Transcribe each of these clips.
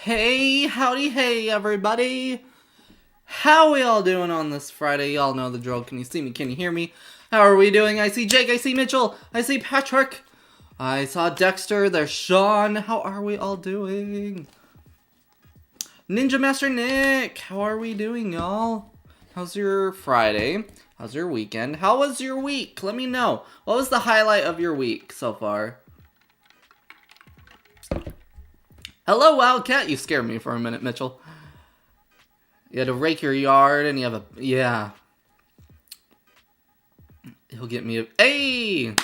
Hey, howdy, hey, everybody. How we all doing on this Friday? Y'all know the drill. Can you see me? Can you hear me? How are we doing? I see Jake, I see Mitchell, I see Patrick. I saw Dexter, there's Sean. How are we all doing? Ninja Master Nick, how are we doing, y'all? How's your Friday? How's your weekend? How was your week? Let me know. What was the highlight of your week so far? Hello, Wildcat. You scared me for a minute, Mitchell. You had to rake your yard and you have a... Yeah. He'll get me a... Hey!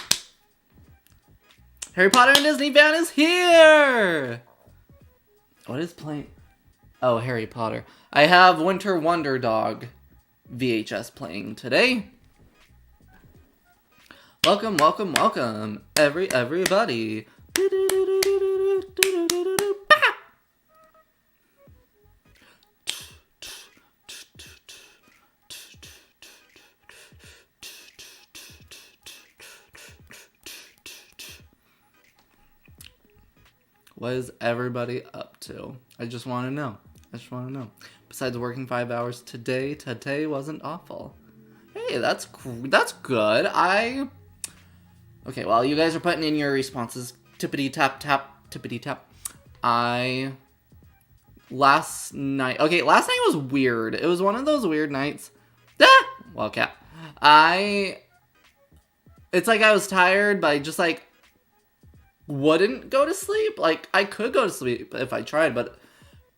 Harry Potter and Disney fan is here! What is playing? Oh, Harry Potter. I have Winter Wonder Dog VHS playing today. Welcome, welcome, welcome, everybody. What is everybody up to? I just want to know. Besides working 5 hours today wasn't awful. Hey, that's good. Okay, well, you guys are putting in your responses. Tippity tap tap, tippity tap. Last night was weird. It was one of those weird nights. Wildcat. It's like I was tired, but I just like wouldn't go to sleep. Like, I could go to sleep if I tried, but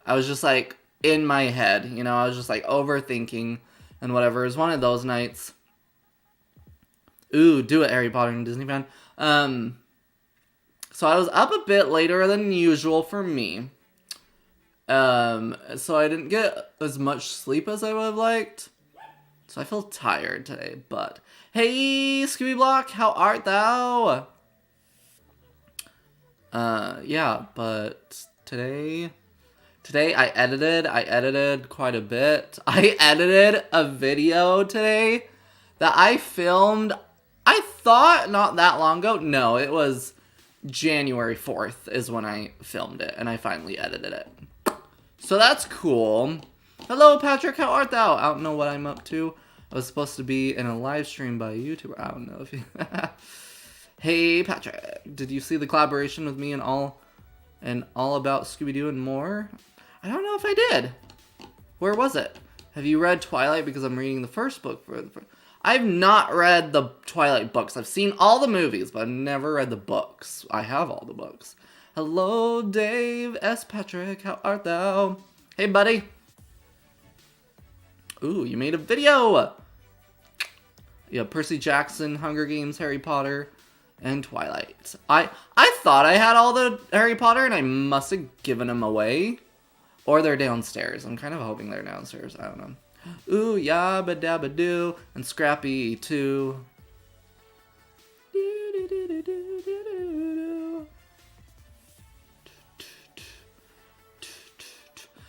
I was just like in my head, you know, I was just like overthinking and whatever. It was one of those nights. Ooh, do it, Harry Potter and Disney fan. So I was up a bit later than usual for me. So I didn't get as much sleep as I would have liked. So I feel tired today, but hey, Scooby Block, how art thou? Yeah, but today I edited quite a bit. I edited a video today that I filmed, I thought not that long ago. No, it was January 4th is when I filmed it, and I finally edited it. So that's cool. Hello, Patrick, how art thou? I don't know what I'm up to. I was supposed to be in a live stream by a YouTuber. I don't know if you... Hey, Patrick, did you see the collaboration with me and all about Scooby-Doo and more? I don't know if I did. Where was it? Have you read Twilight? Because I'm reading the first book. I've not read the Twilight books. I've seen all the movies, but I've never read the books. I have all the books. Hello, Dave S. Patrick. How art thou? Hey, buddy. Ooh, you made a video. Yeah, Percy Jackson, Hunger Games, Harry Potter, and Twilight. I thought I had all the Harry Potter, and I must have given them away. Or they're downstairs. I'm kind of hoping they're downstairs. I don't know. Ooh, yabba dabba doo. And Scrappy, too.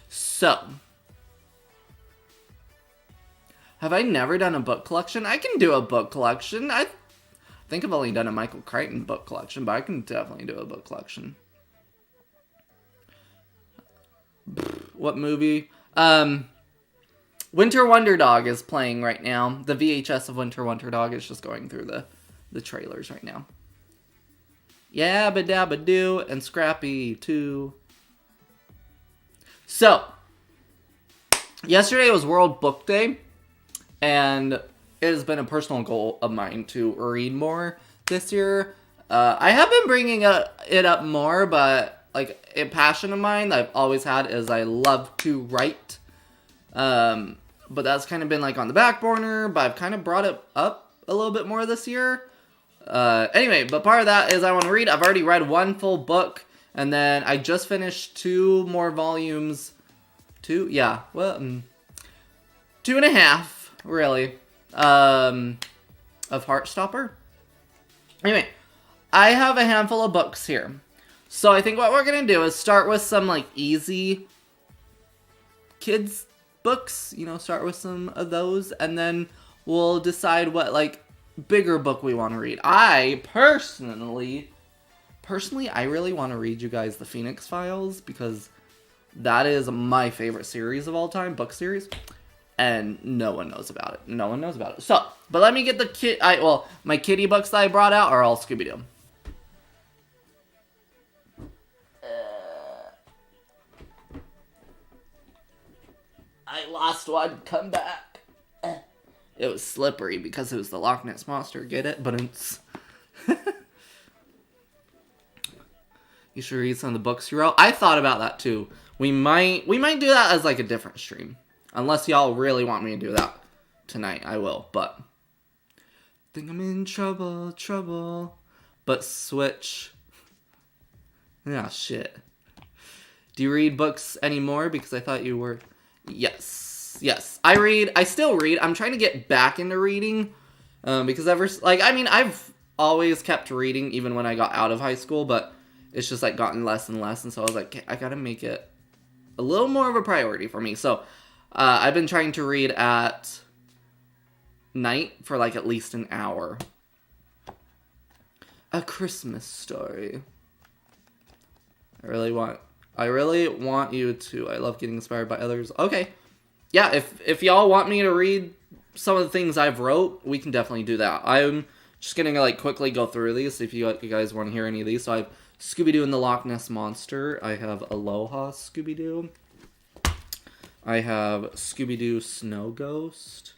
So, have I never done a book collection? I can do a book collection. I think I've only done a Michael Crichton book collection, but I can definitely do a book collection. What movie? Winter Wonder Dog is playing right now. The VHS of Winter Wonder Dog is just going through the trailers right now. Yabba dabba doo and Scrappy too. So, yesterday was World Book Day, and it has been a personal goal of mine to read more this year. I have been bringing it up more, but like a passion of mine that I've always had is I love to write. But that's kind of been like on the back burner, but I've kind of brought it up a little bit more this year. Anyway, but part of that is I want to read. I've already read one full book, and then I just finished 2 more volumes. 2? Yeah, well, 2.5, really, of Heartstopper. Anyway, I have a handful of books here. So I think what we're going to do is start with some, like, easy kids books. You know, start with some of those. And then we'll decide what, like, bigger book we want to read. I personally, I really want to read you guys the Phoenix Files. Because That is my favorite series of all time, book series. And no one knows about it. No one knows about it. So, but let me get the my kitty books that I brought out are all Scooby-Doo. I lost one. Come back. It was slippery because it was the Loch Ness Monster. Get it? But it's... You should read some of the books you wrote. I thought about that too. We might do that as like a different stream. Unless y'all really want me to do that tonight, I will. But think I'm in trouble. But switch. Yeah, shit. Do you read books anymore? Because I thought you were. Yes. I still read. I'm trying to get back into reading. Because I've always kept reading even when I got out of high school, but it's just like gotten less and less, and so I was like, I gotta make it a little more of a priority for me. So I've been trying to read at night for like at least an hour. A Christmas Story. I really want you to. I love getting inspired by others. Okay. Yeah, if y'all want me to read some of the things I've wrote, we can definitely do that. I'm just gonna like quickly go through these if you guys want to hear any of these. So I have Scooby-Doo and the Loch Ness Monster. I have Aloha Scooby-Doo. I have Scooby-Doo Snow Ghost.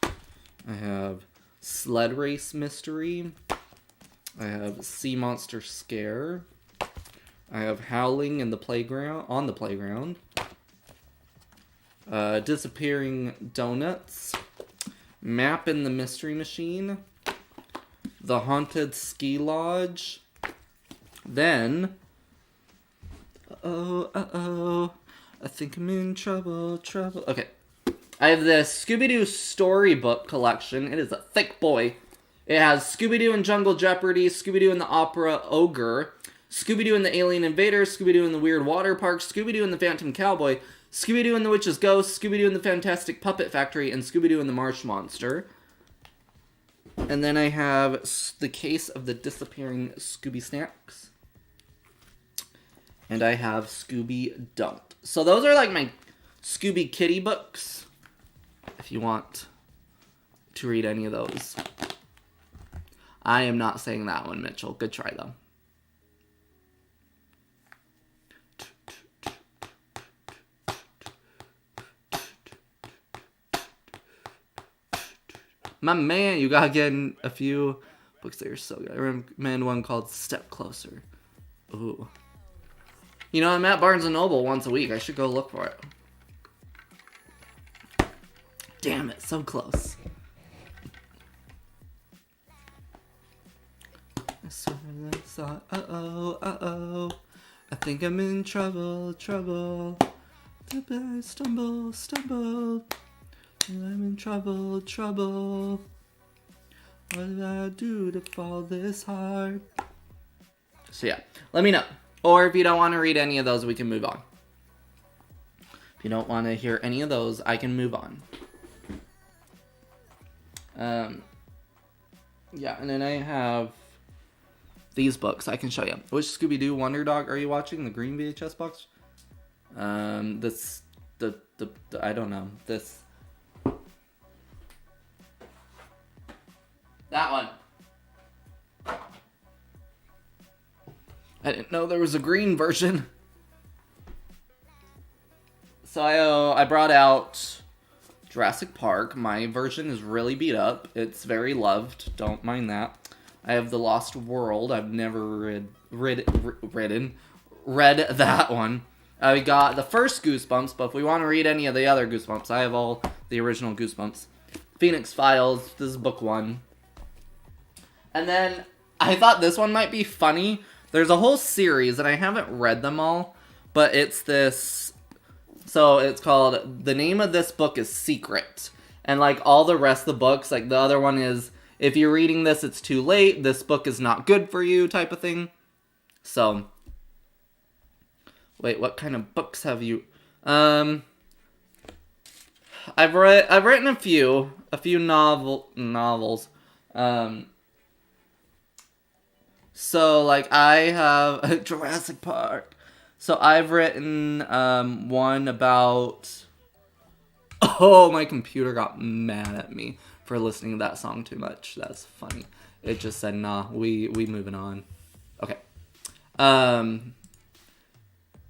I have Sled Race Mystery. I have Sea Monster Scare. I have Howling in the Playground, on the Playground. Disappearing Donuts. Map in the Mystery Machine. The Haunted Ski Lodge. Then, I think I'm in trouble. Okay. I have this Scooby-Doo storybook collection. It is a thick boy. It has Scooby-Doo and Jungle Jeopardy, Scooby-Doo and the Opera Ogre, Scooby-Doo and the Alien Invader, Scooby-Doo and the Weird Water Park, Scooby-Doo and the Phantom Cowboy, Scooby-Doo and the Witch's Ghost, Scooby-Doo and the Fantastic Puppet Factory, and Scooby-Doo and the Marsh Monster. And then I have the Case of the Disappearing Scooby Snacks. And I have Scooby Don't. So those are like my Scooby Kitty books. If you want to read any of those. I am not saying that one, Mitchell. Good try, though. My man, you gotta get in a few books that are so good. I recommend one called Step Closer. Ooh. You know, I'm at Barnes & Noble once a week. I should go look for it. Damn it, so close. I swear I thought, uh-oh. I think I'm in trouble. I stumble. I'm in trouble. What did I do to fall this hard? So yeah, let me know. Or if you don't want to read any of those, we can move on. If you don't want to hear any of those, I can move on. Yeah, and then I have these books I can show you. Which Scooby-Doo Wonder Dog are you watching? The green VHS box? I don't know. That one. I didn't know there was a green version. So I brought out Jurassic Park. My version is really beat up. It's very loved. Don't mind that. I have The Lost World. I've never read that one. I got the first Goosebumps, but if we want to read any of the other Goosebumps, I have all the original Goosebumps. Phoenix Files. This is book 1. And then I thought this one might be funny. There's a whole series, and I haven't read them all, but it's this... So it's called... The name of this book is Secret. And like all the rest of the books, like the other one is, if you're reading this, it's too late. This book is not good for you, type of thing. So... Wait, what kind of books have you... I've written a few novels. So, like, I have Jurassic Park. So I've written one about... Oh, my computer got mad at me for listening to that song too much. That's funny. It just said, nah, we moving on. Okay.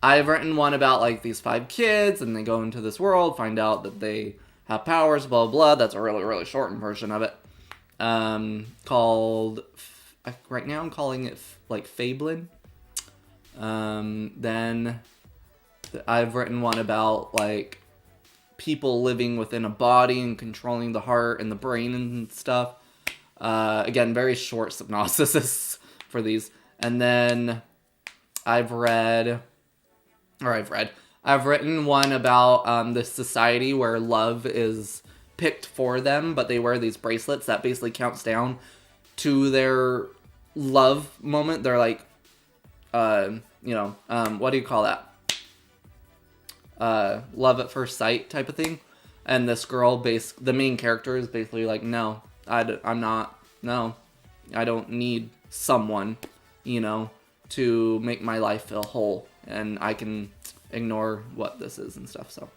I've written one about, like, these 5 kids, and they go into this world, find out that they have powers, blah, blah, blah. That's a really, really shortened version of it. Called... Right now I'm calling it, like, Fablin. Then I've written one about, like, people living within a body and controlling the heart and the brain and stuff. Again, very short synopsis for these. And then I've written one about this society where love is picked for them, but they wear these bracelets that basically counts down to their love moment. They're like, what do you call that? Love at first sight type of thing. And this girl, the main character, is basically like, no, I don't need someone, to make my life feel whole. And I can ignore what this is and stuff, so.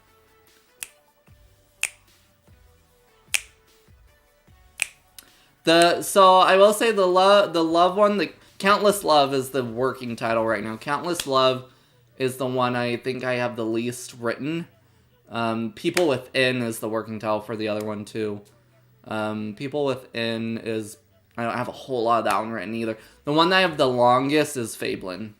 So I will say the love one, the Countless Love is the working title right now. Countless Love is the one I think I have the least written. People Within is the working title for the other one too. People Within is, I don't have a whole lot of that one written either. The one that I have the longest is Fablin.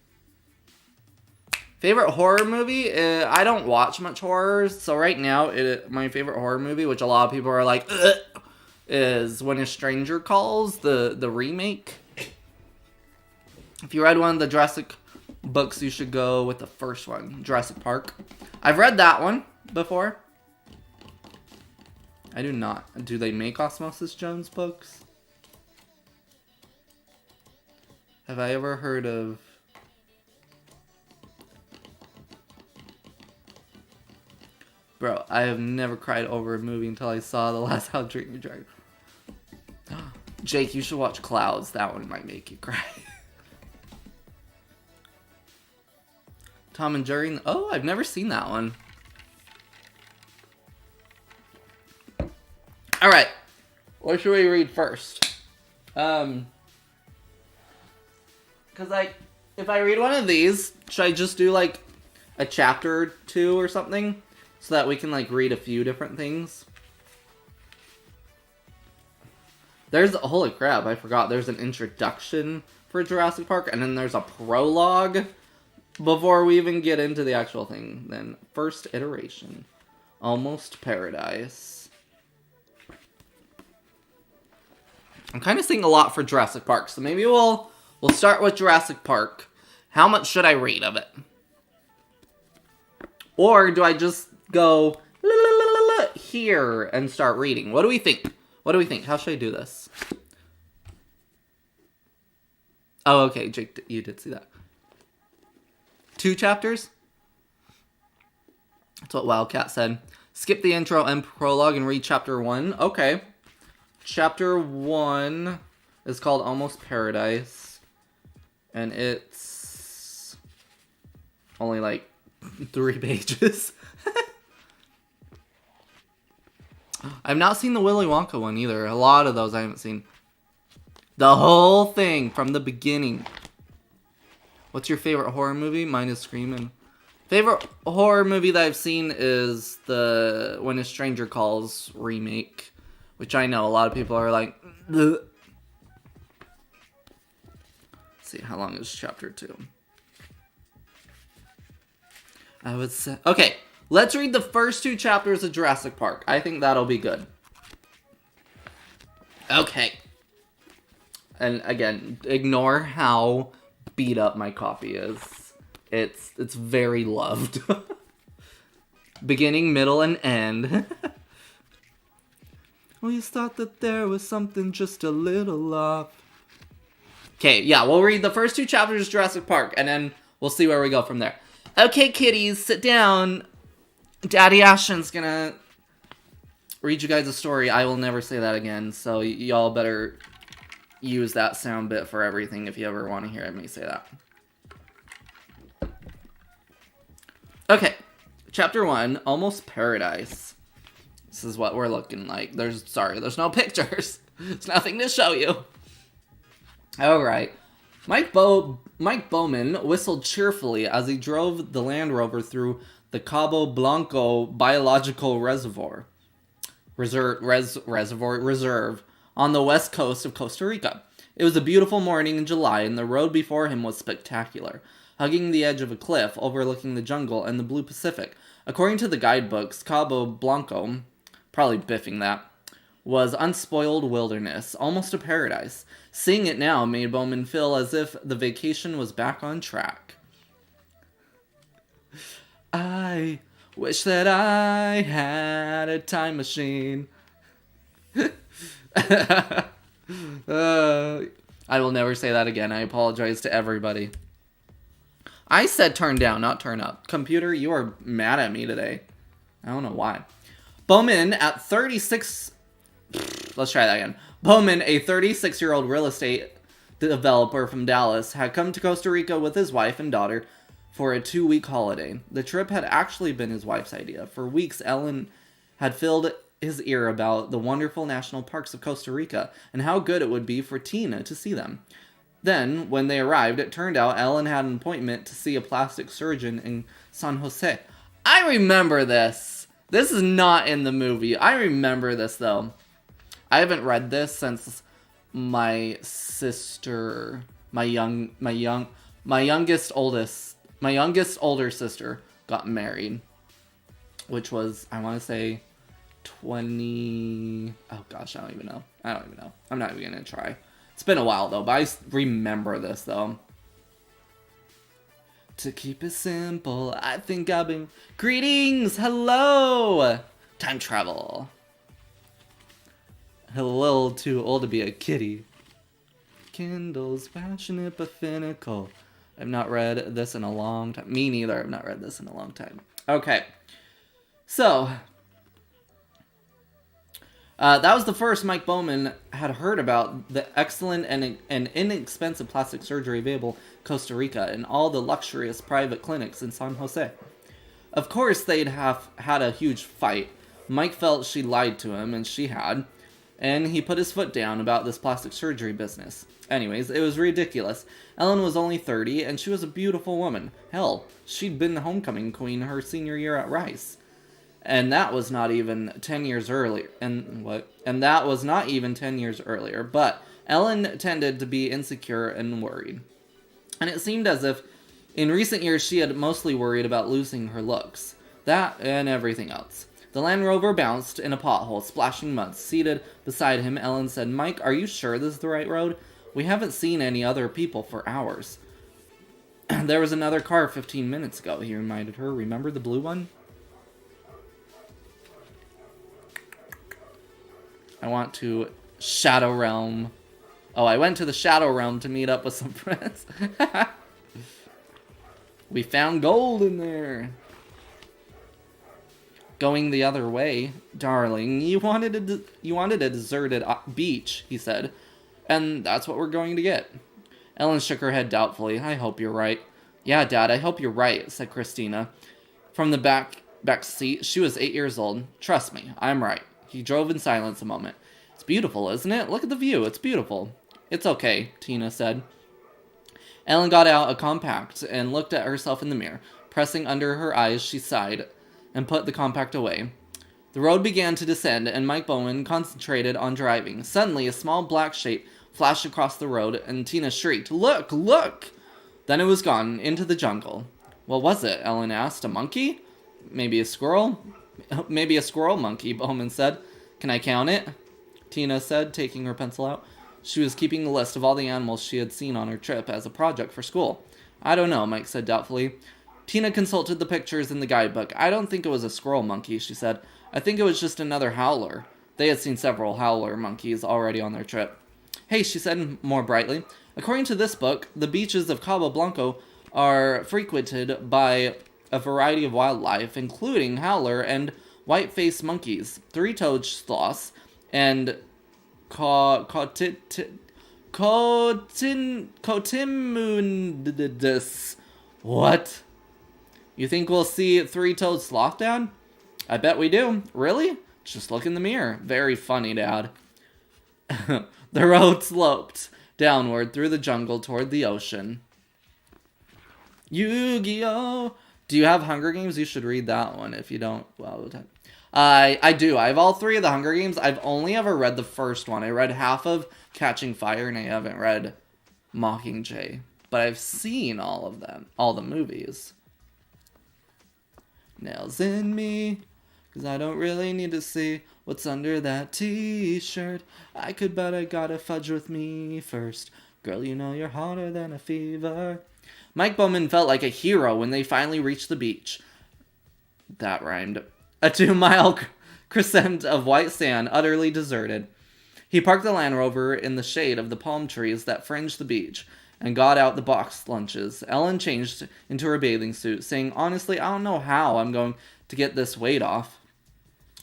Favorite horror movie? I don't watch much horror, so right now my favorite horror movie, which a lot of people are like, ugh, is When a Stranger Calls, the remake. If you read one of the Jurassic books, you should go with the first one, Jurassic Park. I've read that one before. I do not. Do they make Osmosis Jones books? Have I ever heard of... Bro, I have never cried over a movie until I saw The Last How to Train Your Dragon. Jake, you should watch Clouds. That one might make you cry. Tom and Jerry. Oh, I've never seen that one. Alright. What should we read first? Because, like, if I read one of these, should I just do, like, a chapter or 2 or something? So that we can, like, read a few different things? Holy crap, I forgot. There's an introduction for Jurassic Park, and then there's a prologue before we even get into the actual thing. Then, first iteration. Almost Paradise. I'm kind of seeing a lot for Jurassic Park, so maybe we'll start with Jurassic Park. How much should I read of it? Or do I just go here and start reading? What do we think? What do we think? How should I do this? Oh, okay, Jake, you did see that. 2 chapters? That's what Wildcat said. Skip the intro and prologue and read chapter 1. Okay. Chapter 1 is called Almost Paradise. And it's only like 3 pages. I've not seen the Willy Wonka one either. A lot of those I haven't seen. The whole thing from the beginning. What's your favorite horror movie? Mine is Scream. Favorite horror movie that I've seen is the When a Stranger Calls remake, which I know a lot of people are like, ugh. Let's see, how long is chapter 2? I would say, okay, let's read the first 2 chapters of Jurassic Park. I think that'll be good. Okay. And again, ignore how beat up my copy is. It's very loved. Beginning, middle, and end. Always thought that there was something just a little off. Okay, yeah, we'll read the first 2 chapters of Jurassic Park, and then we'll see where we go from there. Okay, kitties, sit down. Daddy Ashton's gonna read you guys a story. I will never say that again, so y'all better use that sound bit for everything if you ever want to hear me say that. Okay, chapter 1, Almost Paradise. This is what we're looking like. There's no pictures. There's nothing to show you. Alright. Mike Bowman whistled cheerfully as he drove the Land Rover through the Cabo Blanco Biological Reserve on the west coast of Costa Rica. It was a beautiful morning in July, and the road before him was spectacular, hugging the edge of a cliff overlooking the jungle and the blue Pacific. According to the guidebooks, Cabo Blanco, probably biffing that, was unspoiled wilderness, almost a paradise. Seeing it now made Bowman feel as if the vacation was back on track. I wish that I had a time machine. I will never say that again. I apologize to everybody. I said turn down, not turn up. Computer, you are mad at me today. I don't know why. Bowman, at 36... Let's try that again. Bowman, a 36-year-old real estate developer from Dallas, had come to Costa Rica with his wife and daughter for a 2-week holiday. The trip had actually been his wife's idea. For weeks, Ellen had filled his ear about the wonderful national parks of Costa Rica and how good it would be for Tina to see them. Then, when they arrived, it turned out Ellen had an appointment to see a plastic surgeon in San Jose. I remember this. This is not in the movie. I remember this, though. I haven't read this since my sister, my youngest older sister got married, which was, I want to say, 20... Oh gosh, I don't even know. I'm not even gonna try. It's been a while though, but I remember this though. To keep it simple, I think I've been... Greetings! Hello! Time travel. A little too old to be a kitty. Kindle's passionate but finical. I've not read this in a long time. Me neither. I've not read this in a long time. Okay. So, that was the first Mike Bowman had heard about the excellent and inexpensive plastic surgery available in Costa Rica and all the luxurious private clinics in San Jose. Of course, they'd have had a huge fight. Mike felt she lied to him, and she had, and he put his foot down about this plastic surgery business. Anyways, it was ridiculous. Ellen was only 30, and she was a beautiful woman. Hell, she'd been the homecoming queen her senior year at Rice. And that was not even 10 years earlier. And that was not even 10 years earlier. But Ellen tended to be insecure and worried. And it seemed as if in recent years she had mostly worried about losing her looks. That and everything else. The Land Rover bounced in a pothole, splashing mud. Seated beside him, Ellen said, "Mike, are you sure this is the right road? We haven't seen any other people for hours." "There was another car 15 minutes ago," he reminded her. "Remember the blue one?" I want to Shadow Realm. Oh, I went to the Shadow Realm to meet up with some friends. We found gold in there. "Going the other way, darling. You wanted a deserted beach," he said. "And that's what we're going to get." Ellen shook her head doubtfully. "I hope you're right." "Yeah, Dad, I hope you're right," said Christina. From the back seat, she was 8 years old. "Trust me, I'm right." He drove in silence a moment. "It's beautiful, isn't it? Look at the view. It's beautiful." "It's okay," Tina said. Ellen got out a compact and looked at herself in the mirror. Pressing under her eyes, she sighed and put the compact away. The road began to descend, and Mike Bowman concentrated on driving. Suddenly, a small black shape flashed across the road, and Tina shrieked, "Look! Look!" Then it was gone, into the jungle. "What was it?" Ellen asked. "A monkey? Maybe a squirrel?" "Maybe a squirrel monkey," Bowman said. "Can I count it?" Tina said, taking her pencil out. She was keeping a list of all the animals she had seen on her trip as a project for school. "I don't know," Mike said doubtfully. Tina consulted the pictures in the guidebook. "I don't think it was a squirrel monkey," she said. "I think it was just another howler." They had seen several howler monkeys already on their trip. "Hey," she said more brightly. "According to this book, the beaches of Cabo Blanco are frequented by a variety of wildlife, including howler and white-faced monkeys, three-toed sloths, and cotimundus." "What?" You think we'll see three-toed sloth, Dad? I bet we do. Really? Just look in the mirror. Very funny, Dad. The road sloped downward through the jungle toward the ocean. Yu-Gi-Oh! Do you have Hunger Games? You should read that one. If you don't, well, I do. I have all 3 of the Hunger Games. I've only ever read the first one. I read half of Catching Fire, and I haven't read Mockingjay. But I've seen all of them. All the movies. Nails in me, 'cause I don't really need to see what's under that t-shirt. I could, but I gotta fudge with me first. Girl, you know you're hotter than a fever. Mike Bowman felt like a hero when they finally reached the beach. That rhymed. A 2-mile crescent of white sand, utterly deserted. He parked the Land Rover in the shade of the palm trees that fringed the beach and got out the boxed lunches. Ellen changed into her bathing suit, saying, honestly, I don't know how I'm going to get this weight off.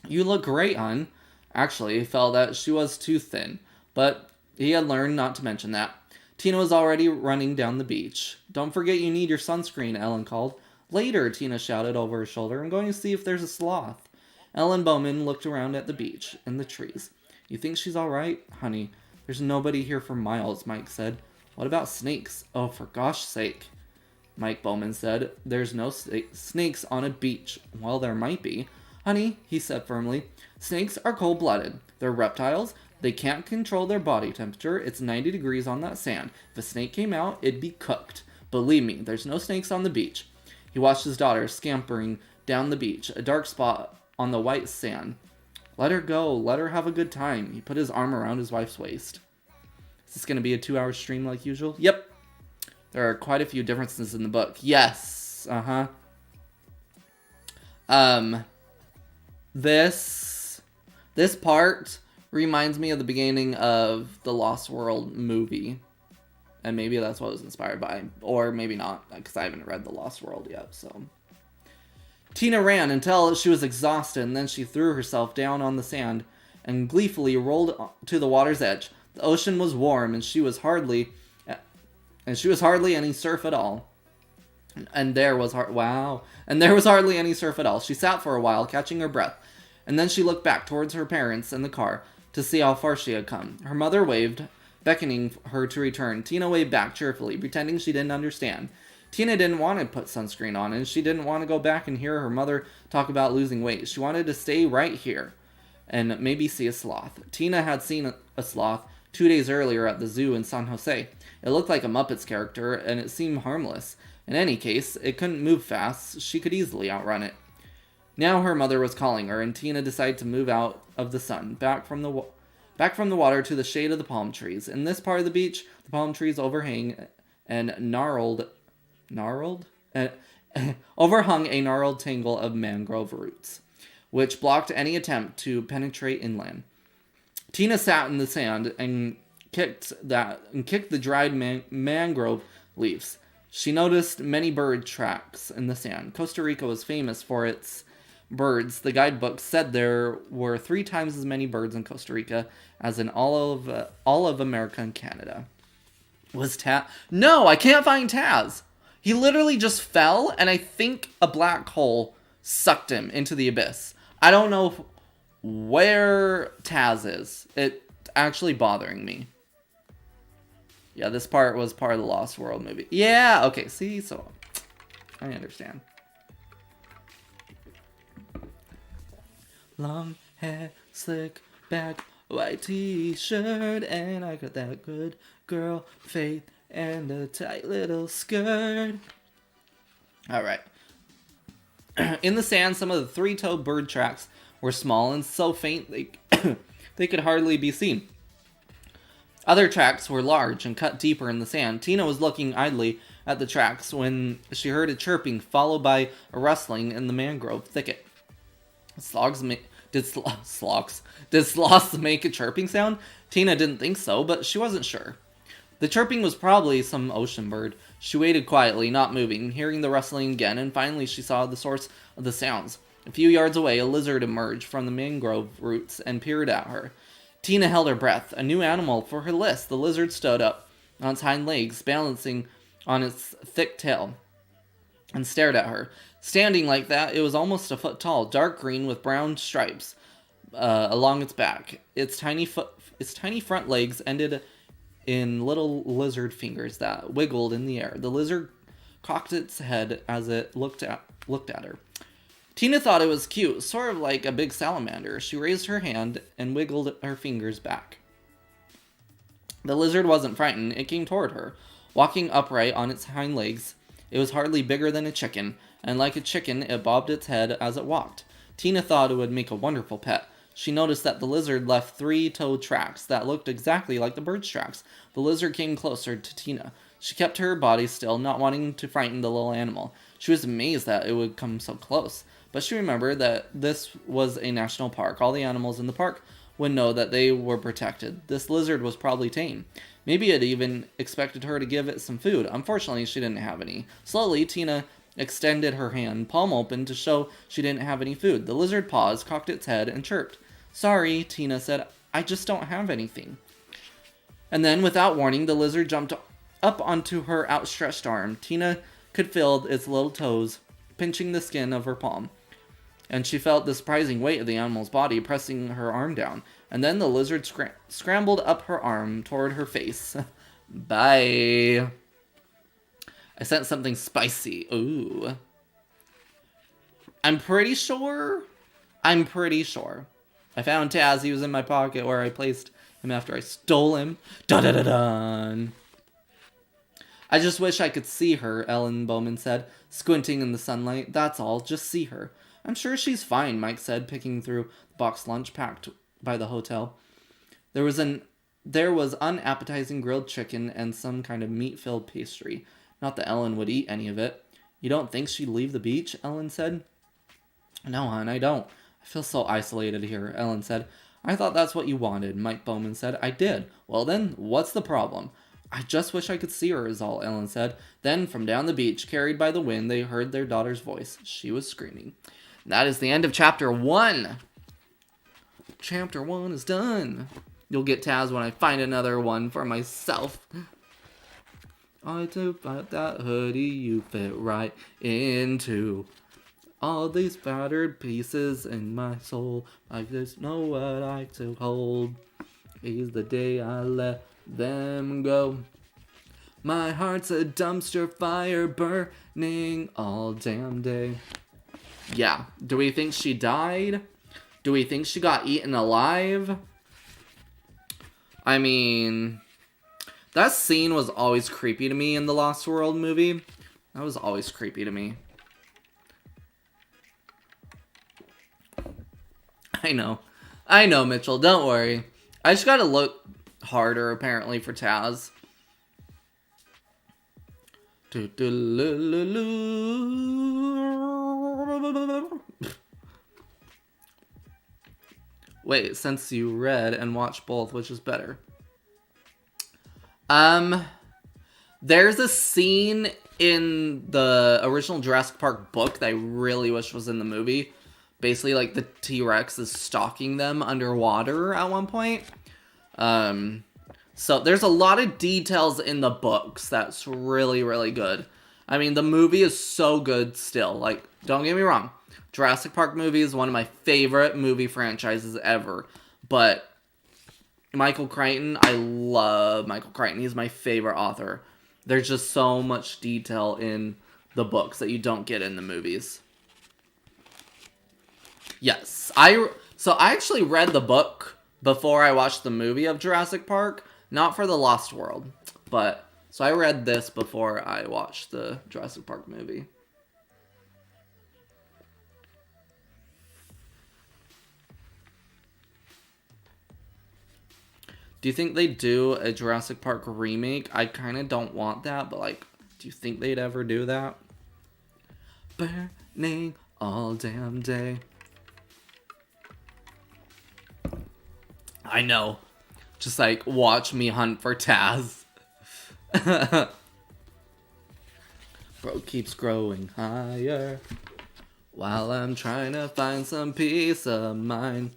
You look great, hon. Actually, he felt that she was too thin, but he had learned not to mention that. Tina was already running down the beach. Don't forget you need your sunscreen, Ellen called. Later, Tina shouted over her shoulder. I'm going to see if there's a sloth. Ellen Bowman looked around at the beach and the trees. You think she's all right? Honey, there's nobody here for miles, Mike said. What about snakes? Oh, for gosh sake, Mike Bowman said. There's no snakes on a beach. Well, there might be. Honey, he said firmly, snakes are cold-blooded. They're reptiles. They can't control their body temperature. It's 90 degrees on that sand. If a snake came out, it'd be cooked. Believe me, there's no snakes on the beach. He watched his daughter scampering down the beach, a dark spot on the white sand. Let her go. Let her have a good time. He put his arm around his wife's waist. Is this going to be a 2-hour stream like usual? Yep. There are quite a few differences in the book. Yes. Uh-huh. This part reminds me of the beginning of the Lost World movie. And maybe that's what it was inspired by. Or maybe not, because I haven't read The Lost World yet, so. Tina ran until she was exhausted, and then she threw herself down on the sand and gleefully rolled to the water's edge. The ocean was warm, and she was hardly any surf at all. And there was hardly any surf at all. She sat for a while, catching her breath, and then she looked back towards her parents in the car to see how far she had come. Her mother waved, beckoning her to return. Tina waved back cheerfully, pretending she didn't understand. Tina didn't want to put sunscreen on, and she didn't want to go back and hear her mother talk about losing weight. She wanted to stay right here and maybe see a sloth. Tina had seen a sloth 2 days earlier at the zoo in San Jose. It looked like a Muppets character, and it seemed harmless. In any case, it couldn't move fast. She could easily outrun it. Now her mother was calling her, and Tina decided to move out of the sun, back from the water to the shade of the palm trees. In this part of the beach, the palm trees overhang and overhung a gnarled tangle of mangrove roots, which blocked any attempt to penetrate inland. Tina sat in the sand and kicked the dried mangrove leaves. She noticed many bird tracks in the sand. Costa Rica was famous for its birds. The guidebook said there were 3 times as many birds in Costa Rica as in all of America and Canada. Was Taz? No, I can't find Taz. He literally just fell, and I think a black hole sucked him into the abyss. I don't know where Taz is. It's actually bothering me. Yeah, this part was part of the Lost World movie. Yeah, okay, see, so I understand. Long hair, slick back, white t-shirt, and I got that good girl faith and a tight little skirt. Alright. In the sand, some of the 3-toed bird tracks were small and so faint they could hardly be seen. Other tracks were large and cut deeper in the sand. Tina was looking idly at the tracks when she heard a chirping followed by a rustling in the mangrove thicket. Did sloths make a chirping sound? Tina didn't think so, but she wasn't sure. The chirping was probably some ocean bird. She waited quietly, not moving, hearing the rustling again, and finally she saw the source of the sounds. A few yards away, a lizard emerged from the mangrove roots and peered at her. Tina held her breath. A new animal for her list. The lizard stood up on its hind legs, balancing on its thick tail, and stared at her. Standing like that, it was almost a foot tall, dark green with brown stripes along its back. Its tiny front legs ended in little lizard fingers that wiggled in the air. The lizard cocked its head as it looked at her. Tina thought it was cute, sort of like a big salamander. She raised her hand and wiggled her fingers back. The lizard wasn't frightened. It came toward her, walking upright on its hind legs. It was hardly bigger than a chicken, and like a chicken, it bobbed its head as it walked. Tina thought it would make a wonderful pet. She noticed that the lizard left 3-toed tracks that looked exactly like the bird's tracks. The lizard came closer to Tina. She kept her body still, not wanting to frighten the little animal. She was amazed that it would come so close. But she remembered that this was a national park. All the animals in the park would know that they were protected. This lizard was probably tame. Maybe it even expected her to give it some food. Unfortunately, she didn't have any. Slowly, Tina extended her hand, palm open, to show she didn't have any food. The lizard paused, cocked its head, and chirped. "Sorry," Tina said. "I just don't have anything." And then, without warning, the lizard jumped up onto her outstretched arm. Tina could feel its little toes pinching the skin of her palm, and she felt the surprising weight of the animal's body pressing her arm down. And then the lizard scrambled up her arm toward her face. Bye. I sent something spicy. Ooh. I'm pretty sure. I found Taz. He was in my pocket where I placed him after I stole him. Dun-dun-dun-dun. I just wish I could see her, Ellen Bowman said, squinting in the sunlight. That's all. Just see her. I'm sure she's fine, Mike said, picking through the boxed lunch packed by the hotel. There was unappetizing grilled chicken and some kind of meat-filled pastry. Not that Ellen would eat any of it. You don't think she'd leave the beach? Ellen said. No, hon, I don't. I feel so isolated here, Ellen said. I thought that's what you wanted, Mike Bowman said. I did. Well then, what's the problem? I just wish I could see her, is all, Ellen said. Then, from down the beach, carried by the wind, they heard their daughter's voice. She was screaming. That is the end of Chapter 1. Chapter 1 is done. You'll get Taz when I find another one for myself. I took out that hoodie you fit right into. All these battered pieces in my soul. I just know what I to hold. Is the day I let them go. My heart's a dumpster fire burning all damn day. Yeah. Do we think she died? Do we think she got eaten alive? I mean, that scene was always creepy to me in the Lost World movie. That was always creepy to me. I know, Mitchell. Don't worry. I just gotta look harder, apparently, for Taz. Wait, since you read and watched both, which is better? There's a scene in the original Jurassic Park book that I really wish was in the movie. Basically, like, the T-Rex is stalking them underwater at one point. So there's a lot of details in the books that's really, really good. I mean, the movie is so good still. Like, don't get me wrong. Jurassic Park movie is one of my favorite movie franchises ever. But Michael Crichton, I love Michael Crichton. He's my favorite author. There's just so much detail in the books that you don't get in the movies. Yes. So I actually read the book before I watched the movie of Jurassic Park. Not for the Lost World. But, so I read this before I watched the Jurassic Park movie. Do you think they'd do a Jurassic Park remake? I kind of don't want that, but like, do you think they'd ever do that? Burning all damn day. I know. Just like, watch me hunt for Taz. Bro keeps growing higher while I'm trying to find some peace of mind.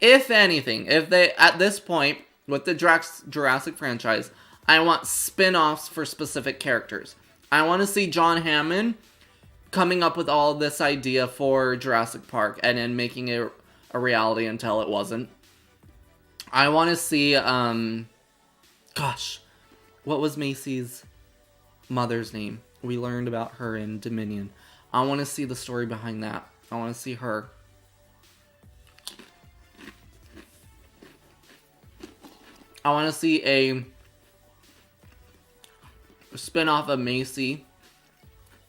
If anything, if they, at this point, with the Jurassic franchise, I want spin-offs for specific characters. I want to see John Hammond coming up with all this idea for Jurassic Park and then making it a reality until it wasn't. I want to see, gosh, what was Macy's mother's name? We learned about her in Dominion. I want to see the story behind that. I want to see her. I want to see a spin-off of Macy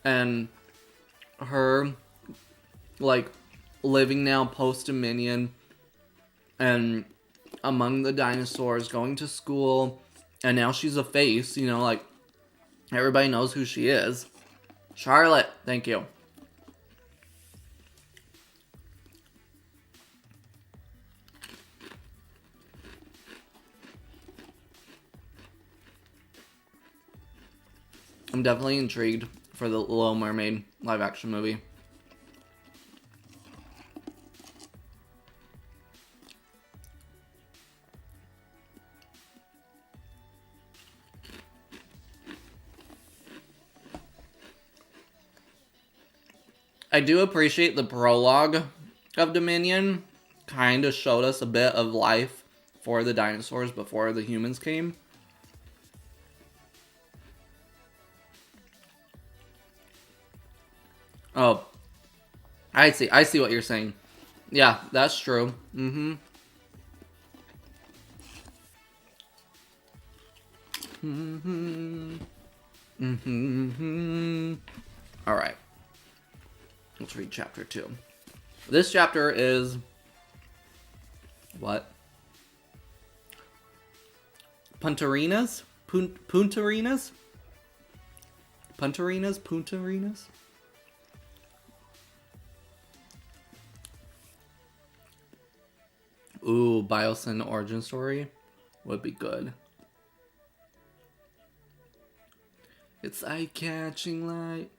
and her, like, living now post-Dominion and among the dinosaurs, going to school, and now she's a face, you know, like, everybody knows who she is. Charlotte, thank you. I'm definitely intrigued for the Little Mermaid live-action movie. I do appreciate the prologue of Dominion. Kind of showed us a bit of life for the dinosaurs before the humans came. Oh, I see what you're saying. Yeah, that's true. Mm-hmm. Mm-hmm. Mm-hmm. All right. Let's read chapter 2. This chapter is... what? Puntarinas? Puntarinas? Puntarinas? Puntarinas? Ooh, Biosyn origin story would be good. It's eye-catching light.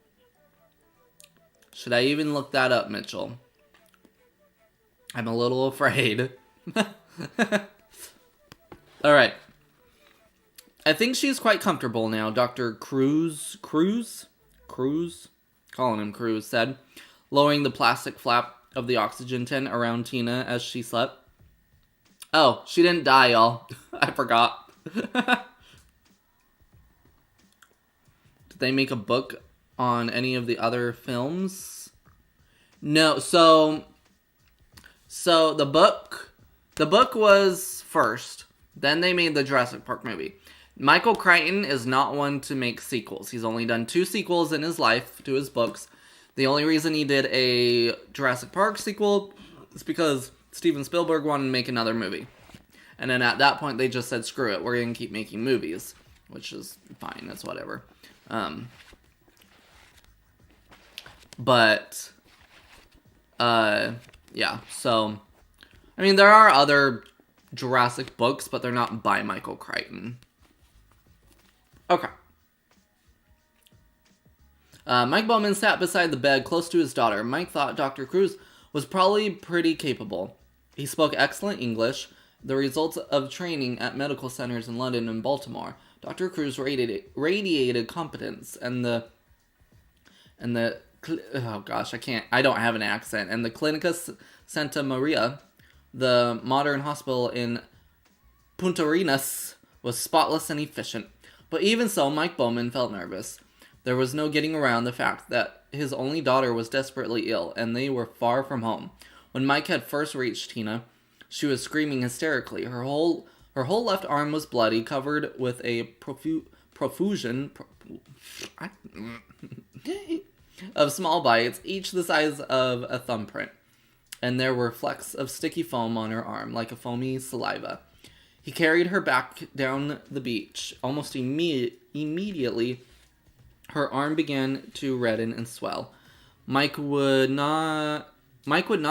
Should I even look that up, Mitchell? I'm a little afraid. Alright. I think she's quite comfortable now, Dr. Cruz, calling him Cruz, said, lowering the plastic flap of the oxygen tent around Tina as she slept. Oh, she didn't die, y'all. I forgot. Did they make a book on any of the other films? No, so the book was first. Then they made the Jurassic Park movie. Michael Crichton is not one to make sequels. He's only done 2 sequels in his life to his books. The only reason he did a Jurassic Park sequel is because Steven Spielberg wanted to make another movie. And then at that point, they just said, screw it, we're going to keep making movies. Which is fine, that's whatever. Yeah, so... I mean, there are other Jurassic books, but they're not by Michael Crichton. Okay. Mike Bowman sat beside the bed close to his daughter. Mike thought Dr. Cruz was probably pretty capable. He spoke excellent English, the results of training at medical centers in London and Baltimore. Dr. Cruz radiated competence, and the oh gosh, I don't have an accent. And the Clinica Santa Maria, the modern hospital in Puntarenas, was spotless and efficient. But even so, Mike Bowman felt nervous. There was no getting around the fact that his only daughter was desperately ill, and they were far from home. When Mike had first reached Tina, she was screaming hysterically. Her whole left arm was bloody, covered with a profusion of small bites, each the size of a thumbprint. And there were flecks of sticky foam on her arm, like a foamy saliva. He carried her back down the beach. Almost immediately, her arm began to redden and swell. Mike would not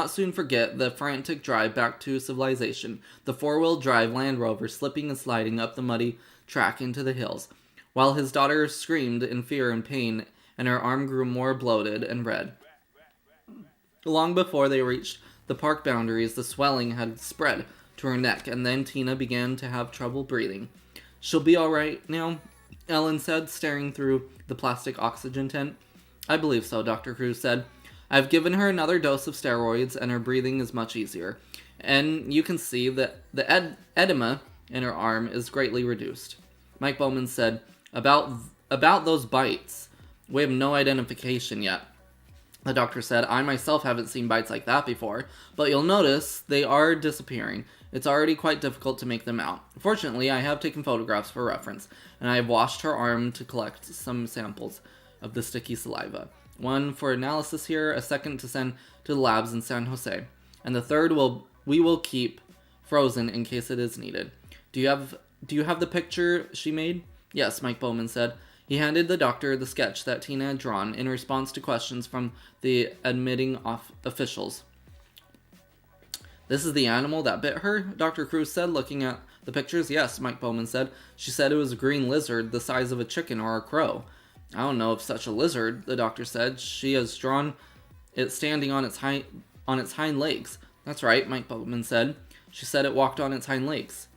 soon forget the frantic drive back to civilization, the 4-wheel drive Land Rover slipping and sliding up the muddy track into the hills, while his daughter screamed in fear and pain, and her arm grew more bloated and red. Long before they reached the park boundaries, the swelling had spread to her neck, and then Tina began to have trouble breathing. "She'll be all right now," Ellen said, staring through the plastic oxygen tent. I believe so, Dr. Cruz said. I've given her another dose of steroids and her breathing is much easier. And you can see that the edema in her arm is greatly reduced. Mike Bowman said, about those bites, we have no identification yet. The doctor said, I myself haven't seen bites like that before, but you'll notice they are disappearing. It's already quite difficult to make them out. Fortunately, I have taken photographs for reference, and I have washed her arm to collect some samples of the sticky saliva. One for analysis here, a second to send to the labs in San Jose, and the third we will keep frozen in case it is needed. Do you have the picture she made? Yes, Mike Bowman said. He handed the doctor the sketch that Tina had drawn in response to questions from the admitting officials. This is the animal that bit her? Dr. Cruz said, looking at the pictures. Yes, Mike Bowman said. She said it was a green lizard the size of a chicken or a crow. I don't know if such a lizard, the doctor said. She has drawn it standing on its hind legs. That's right, Mike Bowman said. She said it walked on its hind legs.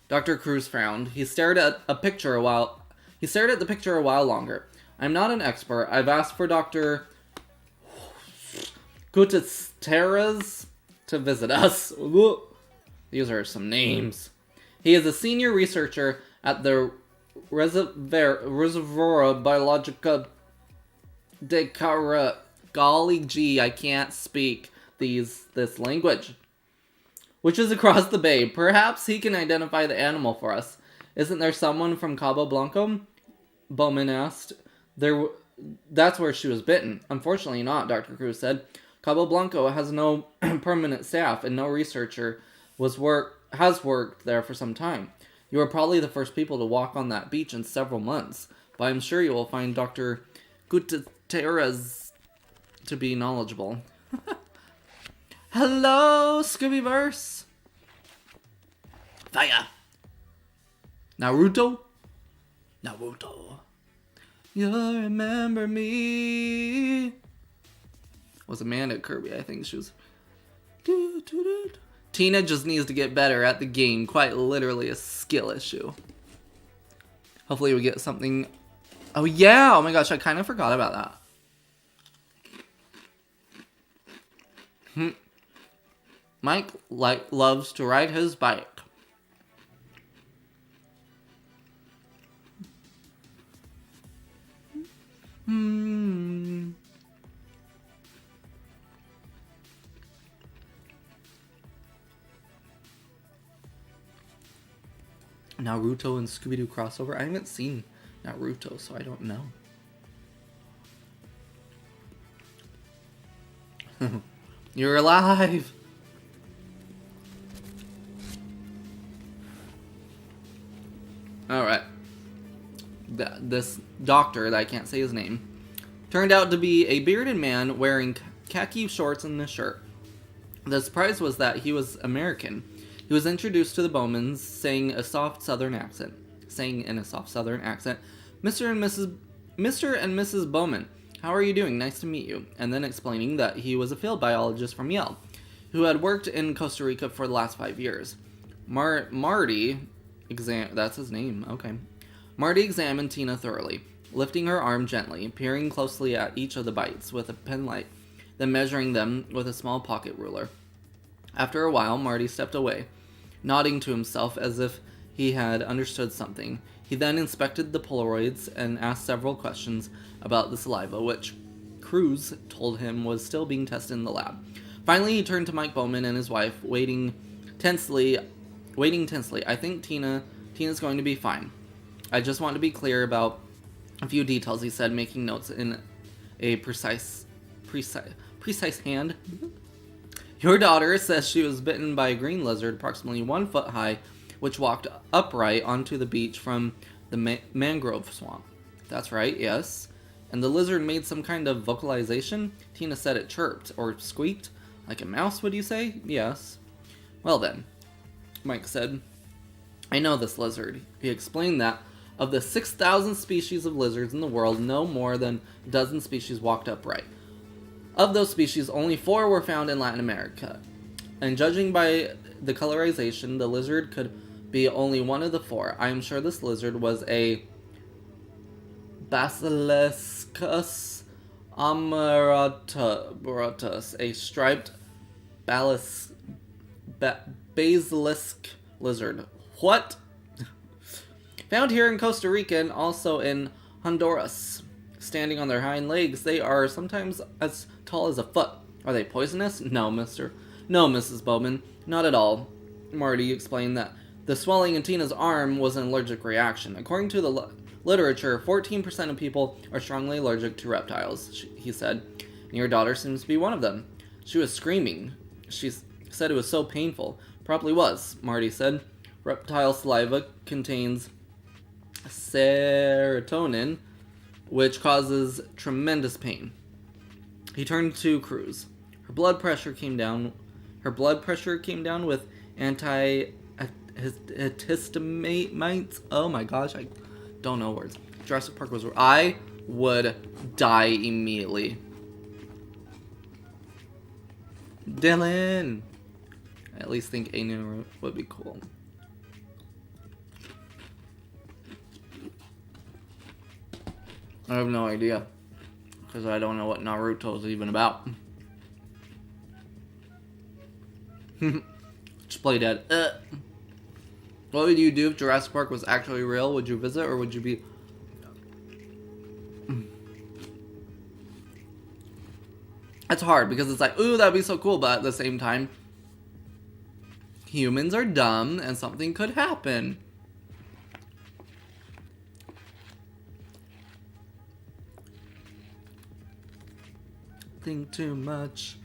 Dr. Cruz frowned. He stared at the picture a while longer. I'm not an expert. I've asked for Dr. Gutierrez to visit us. These are some names. He is a senior researcher at the Reservoir Biologica de Cara. Golly gee, I can't speak this language. Which is across the bay. Perhaps he can identify the animal for us. Isn't there someone from Cabo Blanco? Bowman asked. That's where she was bitten. Unfortunately not, Dr. Cruz said. Cabo Blanco has no permanent staff and no researcher has worked there for some time. You are probably the first people to walk on that beach in several months, but I'm sure you will find Dr. Gutierrez to be knowledgeable. Hello, Scoobyverse! Fire! Naruto? You'll remember me. Was Amanda Kirby, I think she was. Tina just needs to get better at the game. Quite literally a skill issue. Hopefully we get something. Oh yeah! Oh my gosh, I kind of forgot about that. Mike loves to ride his bike. Naruto and Scooby-Doo crossover. I haven't seen Naruto, so I don't know. You're alive! Alright. This doctor, that I can't say his name, turned out to be a bearded man wearing khaki shorts and a shirt. The surprise was that he was American. He was introduced to the Bowmans saying in a soft southern accent, Mr. and Mrs. Bowman, how are you doing? Nice to meet you. And then explaining that he was a field biologist from Yale, who had worked in Costa Rica for the last 5 years. Marty examined Tina thoroughly, lifting her arm gently, peering closely at each of the bites with a penlight, then measuring them with a small pocket ruler. After a while, Marty stepped away, nodding to himself as if he had understood something. He then inspected the Polaroids and asked several questions about the saliva, which Cruz told him was still being tested in the lab. Finally, he turned to Mike Bowman and his wife, waiting tensely. I think Tina's going to be fine. I just want to be clear about a few details, he said, making notes in a precise hand. Your daughter says she was bitten by a green lizard approximately 1 foot high, which walked upright onto the beach from the mangrove swamp. That's right, yes. And the lizard made some kind of vocalization? Tina said it chirped, or squeaked. Like a mouse, would you say? Yes. Well then, Mike said, I know this lizard. He explained that of the 6,000 species of lizards in the world, no more than a dozen species walked upright. Of those species, only 4 were found in Latin America. And judging by the colorization, the lizard could be only one of the 4. I am sure this lizard was a Basiliscus Amaratus, a striped balis, basilisk lizard. What? Found here in Costa Rica and also in Honduras. Standing on their hind legs, they are sometimes as tall as a foot. Are they poisonous? No, Mrs. Bowman, not at all. Marty explained that the swelling in Tina's arm was an allergic reaction. According to the literature, 14% of people are strongly allergic to reptiles, he said. And your daughter seems to be one of them. She was screaming. She said it was so painful. Probably was, Marty said. Reptile saliva contains serotonin, which causes tremendous pain. He turned to Cruz. Her blood pressure came down with antihistamines. Oh my gosh, I don't know words. Jurassic Park was... I would die immediately. Dylan! I at least think Ainu would be cool. I have no idea. Because I don't know what Naruto is even about. Just play dead. What would you do if Jurassic Park was actually real? Would you visit or would you be... It's hard because it's like, ooh, that'd be so cool, but at the same time, humans are dumb and something could happen. Think too much.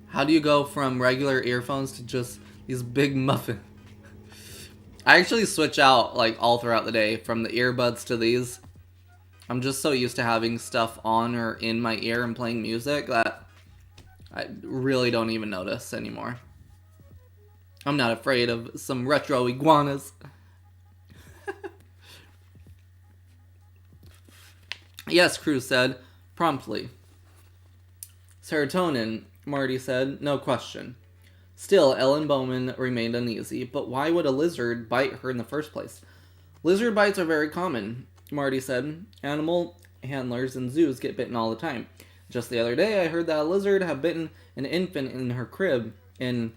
How do you go from regular earphones to just these big muffins? I actually switch out like all throughout the day from the earbuds to these. I'm just so used to having stuff on or in my ear and playing music that I really don't even notice anymore. I'm not afraid of some retro iguanas. Yes, Cruz said, promptly. Serotonin, Marty said, no question. Still, Ellen Bowman remained uneasy, but why would a lizard bite her in the first place? Lizard bites are very common, Marty said. Animal handlers in zoos get bitten all the time. Just the other day, I heard that a lizard had bitten an infant in her crib in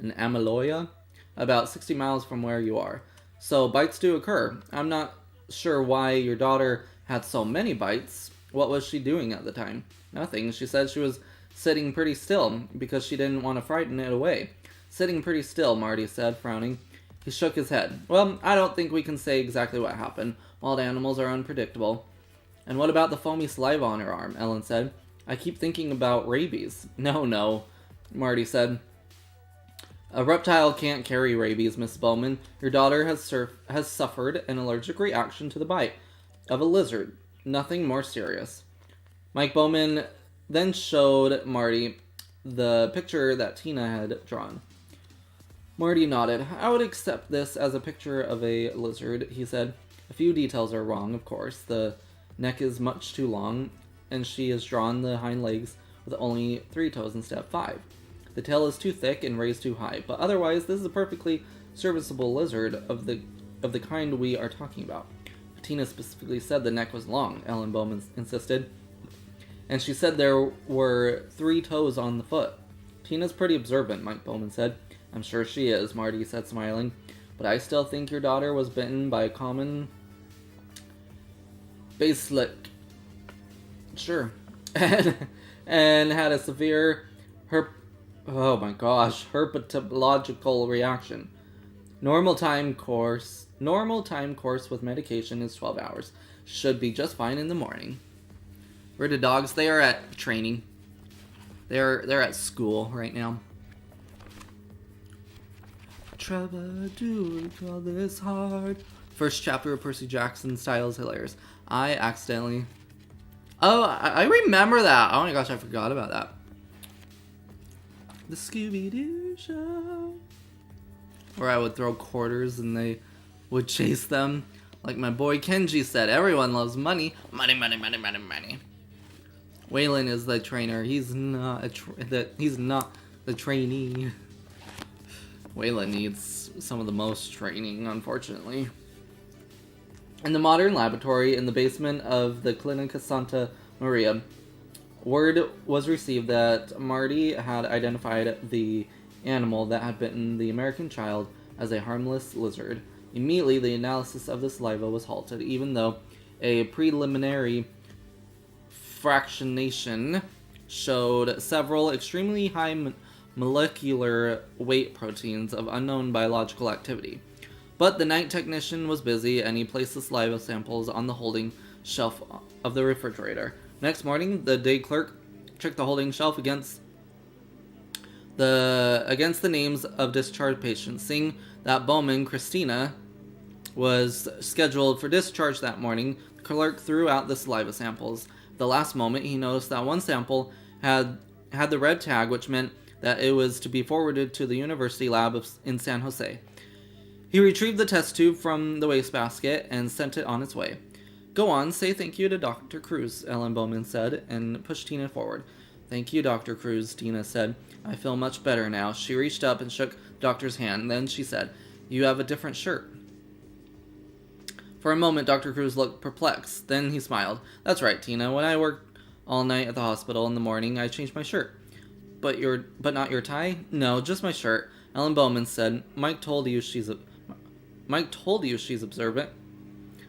Amaloya, about 60 miles from where you are. So bites do occur. I'm not sure why your daughter had so many bites. What was she doing at the time? Nothing. She said she was sitting pretty still because she didn't want to frighten it away. Sitting pretty still, Marty said, frowning. He shook his head. Well, I don't think we can say exactly what happened. Wild animals are unpredictable. And what about the foamy saliva on her arm? Ellen said. I keep thinking about rabies. No, Marty said. A reptile can't carry rabies, Miss Bowman. Your daughter has suffered an allergic reaction to the bite of a lizard. Nothing more serious. Mike Bowman then showed Marty the picture that Tina had drawn. Marty nodded. I would accept this as a picture of a lizard, he said. A few details are wrong, of course. The neck is much too long, and she has drawn the hind legs with only 3 toes instead of 5. The tail is too thick and raised too high, but otherwise this is a perfectly serviceable lizard of the kind we are talking about. Tina specifically said the neck was long, Ellen Bowman insisted. And she said there were 3 toes on the foot. Tina's pretty observant, Mike Bowman said. I'm sure she is, Marty said, smiling. But I still think your daughter was bitten by a common basilisk. Sure. and had a severe herpetological reaction. Normal time course with medication is 12 hours. Should be just fine in the morning. Where the dogs? They are at training. They're at school right now. Troubadour, call this hard. First chapter of Percy Jackson style is hilarious. I accidentally... Oh, I remember that. Oh my gosh, I forgot about that. The Scooby-Doo show. Where I would throw quarters and they would chase them. Like my boy Kenji said, everyone loves money. Money, money, money, money, money. Waylon is the trainer. He's not the trainee. Waylon needs some of the most training, unfortunately. In the modern laboratory in the basement of the Clinica Santa Maria. Word was received that Marty had identified the animal that had bitten the American child as a harmless lizard. Immediately, the analysis of the saliva was halted, even though a preliminary fractionation showed several extremely high molecular weight proteins of unknown biological activity. But the night technician was busy, and he placed the saliva samples on the holding shelf of the refrigerator. Next morning, the day clerk checked the holding shelf against the names of discharged patients. Seeing that Bowman, Christina, was scheduled for discharge that morning, the clerk threw out the saliva samples. At the last moment, he noticed that one sample had the red tag, which meant that it was to be forwarded to the university lab in San Jose. He retrieved the test tube from the wastebasket and sent it on its way. Go on, say thank you to Dr. Cruz, Ellen Bowman said, and pushed Tina forward. Thank you, Dr. Cruz, Tina said. I feel much better now. She reached up and shook the doctor's hand. Then she said, You have a different shirt. For a moment, Dr. Cruz looked perplexed. Then he smiled. That's right, Tina. When I worked all night at the hospital in the morning, I changed my shirt. But not your tie? No, just my shirt. Ellen Bowman said, Mike told you she's observant.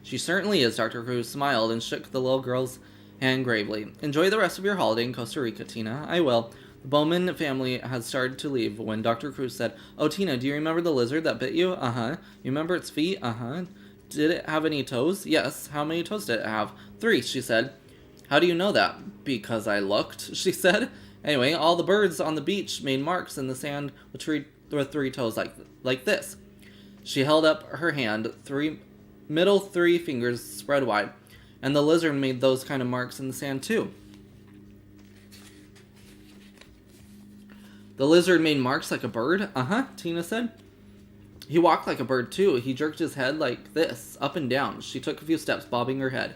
She certainly is, Dr. Cruz smiled and shook the little girl's hand gravely. Enjoy the rest of your holiday in Costa Rica, Tina. I will. The Bowman family had started to leave when Dr. Cruz said, Oh, Tina, do you remember the lizard that bit you? Uh-huh. You remember its feet? Uh-huh. Did it have any toes? Yes. How many toes did it have? 3, she said. How do you know that? Because I looked, she said. Anyway, all the birds on the beach made marks in the sand with 3 toes like this. She held up her hand, middle 3 fingers spread wide, and the lizard made those kind of marks in the sand too. The lizard made marks like a bird? Uh-huh, Tina said. He walked like a bird too. He jerked his head like this, up and down. She took a few steps, bobbing her head.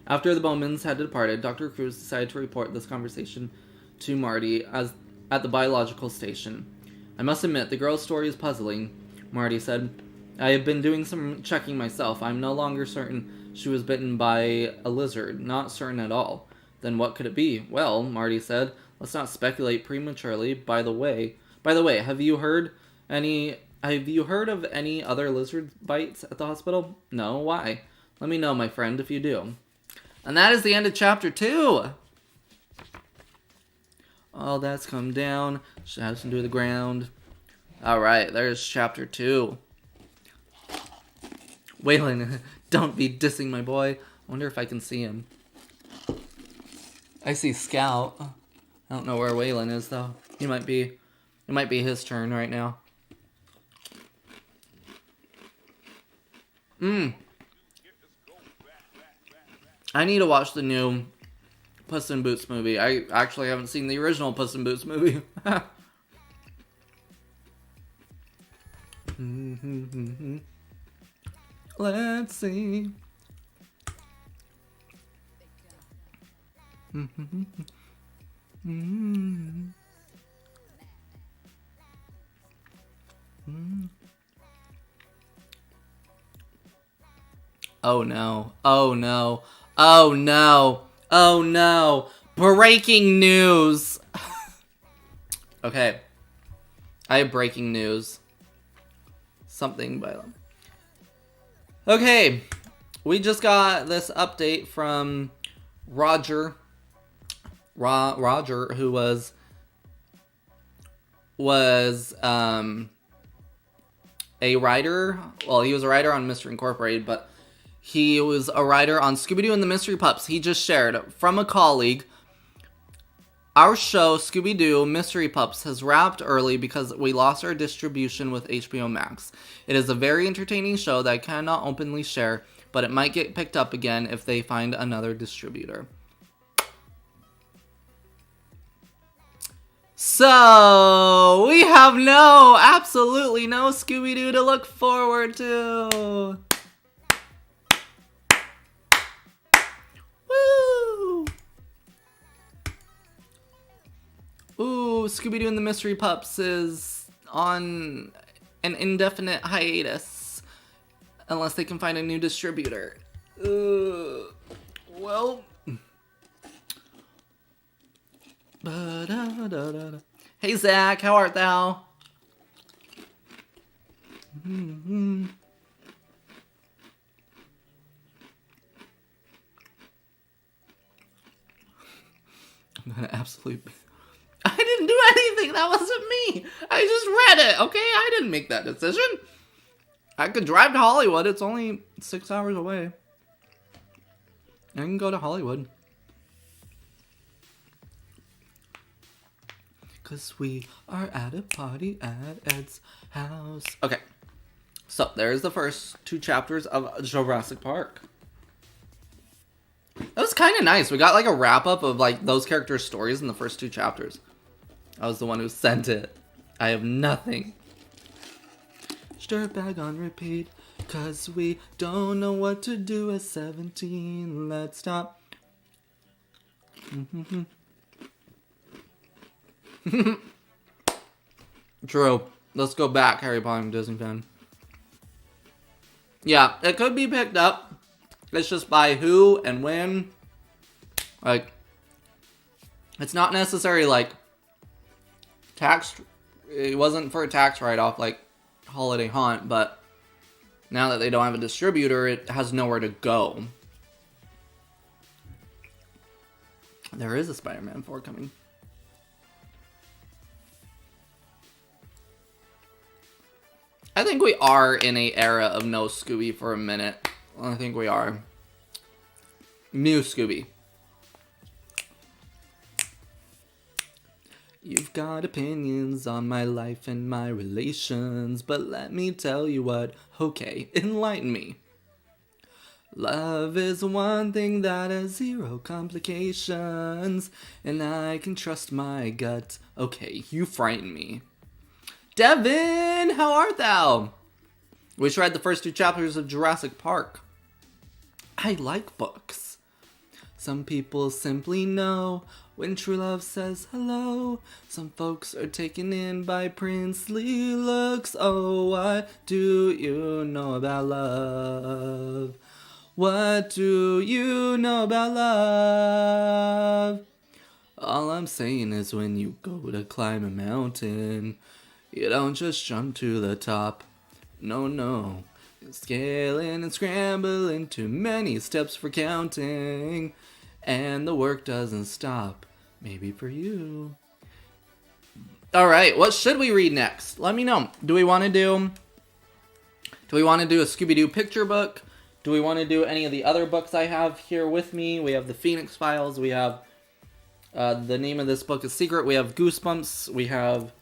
After the Bowmans had departed, Dr. Cruz decided to report this conversation to Marty at the biological station. I must admit, the girl's story is puzzling, Marty said. I have been doing some checking myself. I'm no longer certain she was bitten by a lizard. Not certain at all. Then what could it be? Well, Marty said, let's not speculate prematurely. By the way, have you heard of any other lizard bites at the hospital? No, why? Let me know, my friend, if you do. And that is the end of chapter 2. All that's come down. Shadows into the ground. Alright, there's chapter 2. Waylon, don't be dissing my boy. I wonder if I can see him. I see Scout. I don't know where Waylon is, though. It might be his turn right now. I need to watch the new Puss in Boots movie. I actually haven't seen the original Puss in Boots movie. Let's see. Oh no. Oh no. Oh no. Oh no. Breaking news. Okay. I have breaking news. Something by them. Okay. We just got this update from Roger. Roger, who was a writer. Well, he was a writer on Mystery Incorporated, but he was a writer on Scooby-Doo and the Mystery Pups. He just shared from a colleague, our show, Scooby-Doo Mystery Pups, has wrapped early because we lost our distribution with HBO Max. It is a very entertaining show that I cannot openly share, but it might get picked up again if they find another distributor. So, we have absolutely no Scooby-Doo to look forward to. Woo! Ooh, Scooby-Doo and the Mystery Pups is on an indefinite hiatus. Unless they can find a new distributor. Well, Ba-da-da-da-da. Hey Zach, how art thou? Mm-hmm. I'm gonna absolutely... I didn't do anything. That wasn't me. I just read it, okay? I didn't make that decision. I could drive to Hollywood. It's only 6 hours away. I can go to Hollywood. Cause we are at a party at Ed's house. Okay. So, there's the first 2 chapters of Jurassic Park. That was kind of nice. We got like a wrap-up of like those characters' stories in the first 2 chapters. I was the one who sent it. I have nothing. Dirtbag on repeat. Cause we don't know what to do at 17. Let's stop. True. Let's go back, Harry Potter and Disney fan. Yeah, it could be picked up. It's just by who and when. Like, it's not necessarily like tax. It wasn't for a tax write-off like Holiday Haunt, but now that they don't have a distributor, it has nowhere to go. There is a Spider-Man 4 coming. I think we are in a era of no Scooby for a minute. I think we are. New Scooby. You've got opinions on my life and my relations, but let me tell you what, okay, enlighten me. Love is one thing that has 0 complications, and I can trust my gut. Okay, you frighten me. Devin, how art thou? We read the first 2 chapters of Jurassic Park. I like books. Some people simply know when true love says hello. Some folks are taken in by princely looks. Oh, what do you know about love? What do you know about love? All I'm saying is when you go to climb a mountain, you don't just jump to the top. No, no. You're scaling and scrambling, too many steps for counting. And the work doesn't stop. Maybe for you. Alright, what should we read next? Let me know. Do we want to do a Scooby-Doo picture book? Do we want to do any of the other books I have here with me? We have the Phoenix Files. We have the name of this book is Secret. We have Goosebumps. We have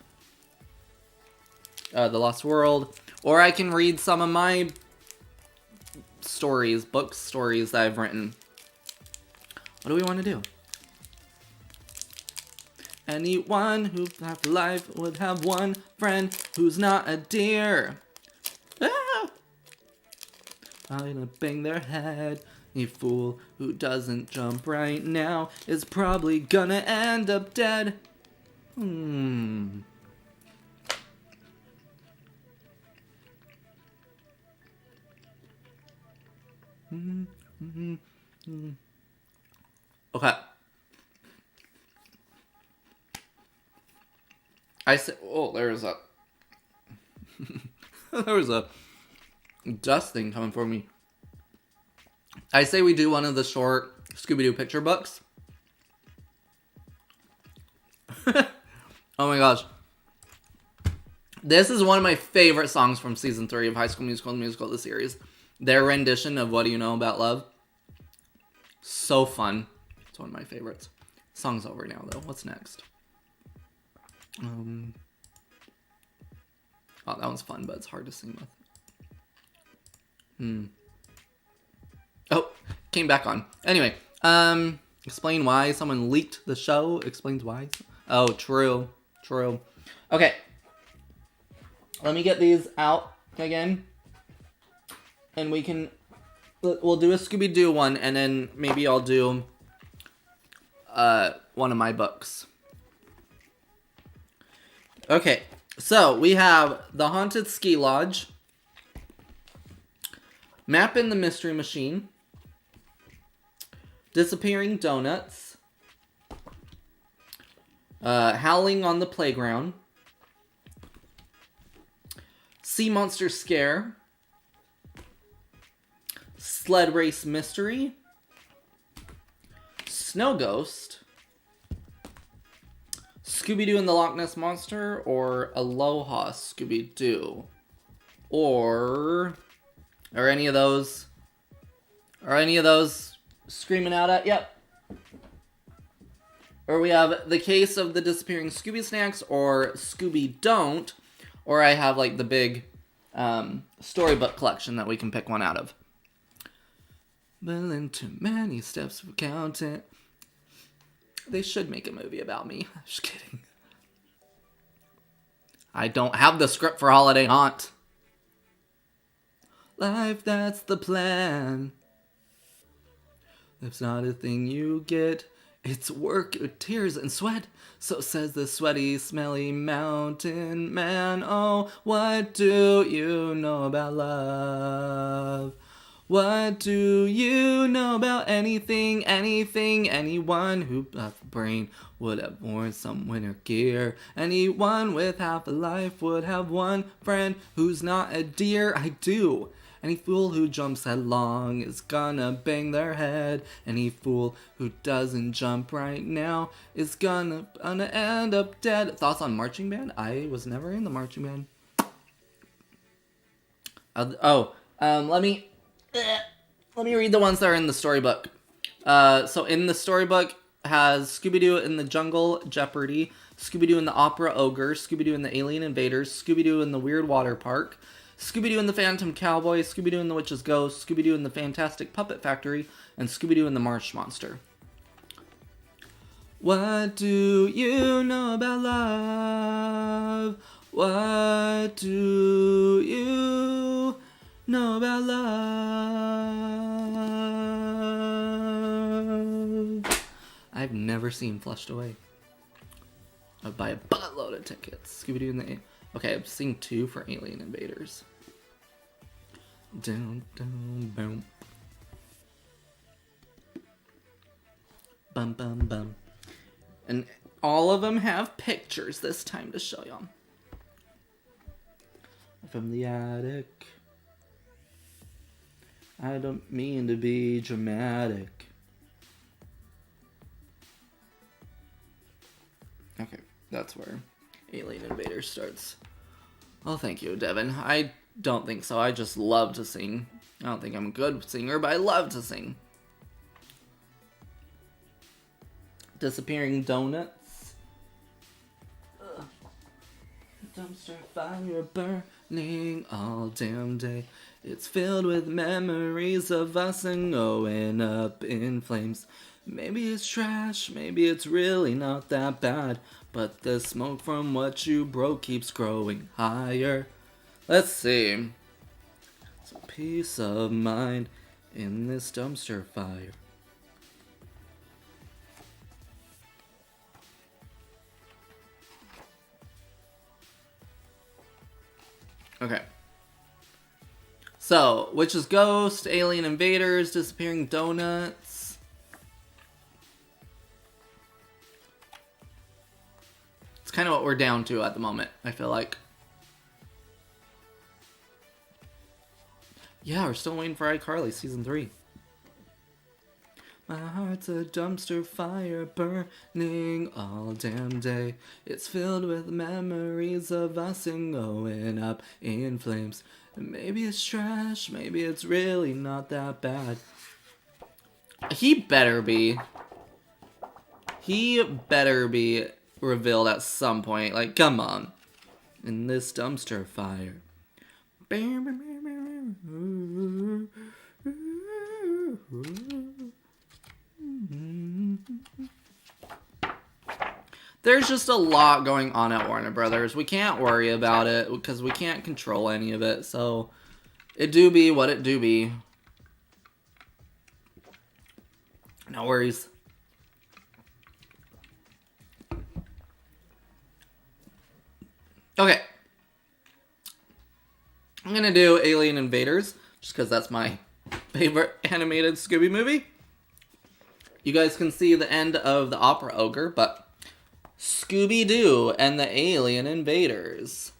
The Lost World. Or I can read some of my stories, book stories that I've written. What do we want to do? Anyone who after life would have one friend who's not a deer. Ah! I'm gonna bang their head. A fool who doesn't jump right now is probably gonna end up dead. Okay. I said, oh, there's a there was a dust thing coming for me. I say we do one of the short Scooby-Doo picture books. Oh my gosh. This is one of my favorite songs from season 3 of High School Musical, the musical, the series. Their rendition of What Do You Know About Love? So fun. It's one of my favorites. Song's over now, though. What's next? Oh, that one's fun, but it's hard to sing with. Oh, came back on. Anyway, explain why someone leaked the show. Explains why. Oh, true. True. Okay. Let me get these out again. And we'll do a Scooby-Doo one, and then maybe I'll do one of my books. Okay, so we have The Haunted Ski Lodge, Mappin' the Mystery Machine, Disappearing Donuts, Howling on the Playground, Sea Monster Scare, Sled Race Mystery, Snow Ghost, Scooby-Doo and the Loch Ness Monster, or Aloha Scooby-Doo. Or are any of those screaming out at? Yep. Or we have The Case of the Disappearing Scooby Snacks, or Scooby Don't, or I have like the big storybook collection that we can pick one out of. But in too many steps for counting. They should make a movie about me. Just kidding. I don't have the script for Holiday Haunt. Life, that's the plan. It's not a thing you get. It's work, tears, and sweat. So says the sweaty, smelly mountain man. Oh, what do you know about love? What do you know about anything, anyone who has a brain would have worn some winter gear. Anyone with half a life would have one friend who's not a deer. I do. Any fool who jumps headlong is gonna bang their head. Any fool who doesn't jump right now is gonna end up dead. Thoughts on marching band? I was never in the marching band. Let me read the ones that are in the storybook. So in the storybook has Scooby-Doo in the Jungle Jeopardy, Scooby-Doo in the Opera Ogre, Scooby-Doo in the Alien Invaders, Scooby-Doo in the Weird Water Park, Scooby-Doo in the Phantom Cowboy, Scooby-Doo in the Witch's Ghost, Scooby-Doo in the Fantastic Puppet Factory, and Scooby-Doo in the Marsh Monster. What do you know about love? What do you know about love? I've never seen Flushed Away. I'd buy a buttload of tickets. Scooby-Doo in the... Okay, I've seen 2 for Alien Invaders. Down, down, boom. Bum, bum, bum. And all of them have pictures this time to show y'all. From the attic. I don't mean to be dramatic. Okay, that's where Alien Invaders starts. Oh, thank you, Devin. I don't think so. I just love to sing. I don't think I'm a good singer, but I love to sing. Disappearing Donuts. Ugh. Dumpster fire burning all damn day. It's filled with memories of us and going up in flames. Maybe it's trash, maybe it's really not that bad, but the smoke from what you broke keeps growing higher. Let's see. Some peace of mind in this dumpster fire. Okay. So, Witch's Ghost, Alien Invaders, Disappearing Donuts. It's kind of what we're down to at the moment, I feel like. Yeah, we're still waiting for iCarly Season 3. My heart's a dumpster fire burning all damn day. It's filled with memories of us and going up in flames. And maybe it's trash, maybe it's really not that bad. He better be. He better be revealed at some point. Like, come on. In this dumpster fire. There's just a lot going on at Warner Brothers. We can't worry about it because we can't control any of it. So it do be what it do be. No worries. Okay. I'm going to do Alien Invaders just because that's my favorite animated Scooby movie. You guys can see the end of the Opera Ogre, but Scooby-Doo and the Alien Invaders.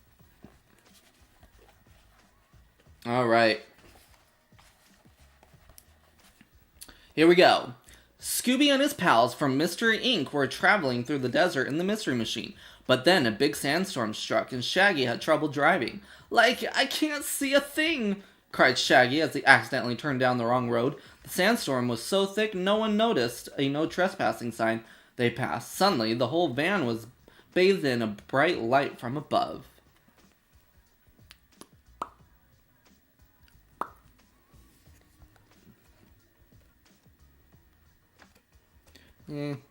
Alright. Here we go. Scooby and his pals from Mystery Inc. were traveling through the desert in the Mystery Machine. But then a big sandstorm struck and Shaggy had trouble driving. Like, I can't see a thing, cried Shaggy as he accidentally turned down the wrong road. The sandstorm was so thick no one noticed a no trespassing sign they passed. Suddenly, the whole van was bathed in a bright light from above.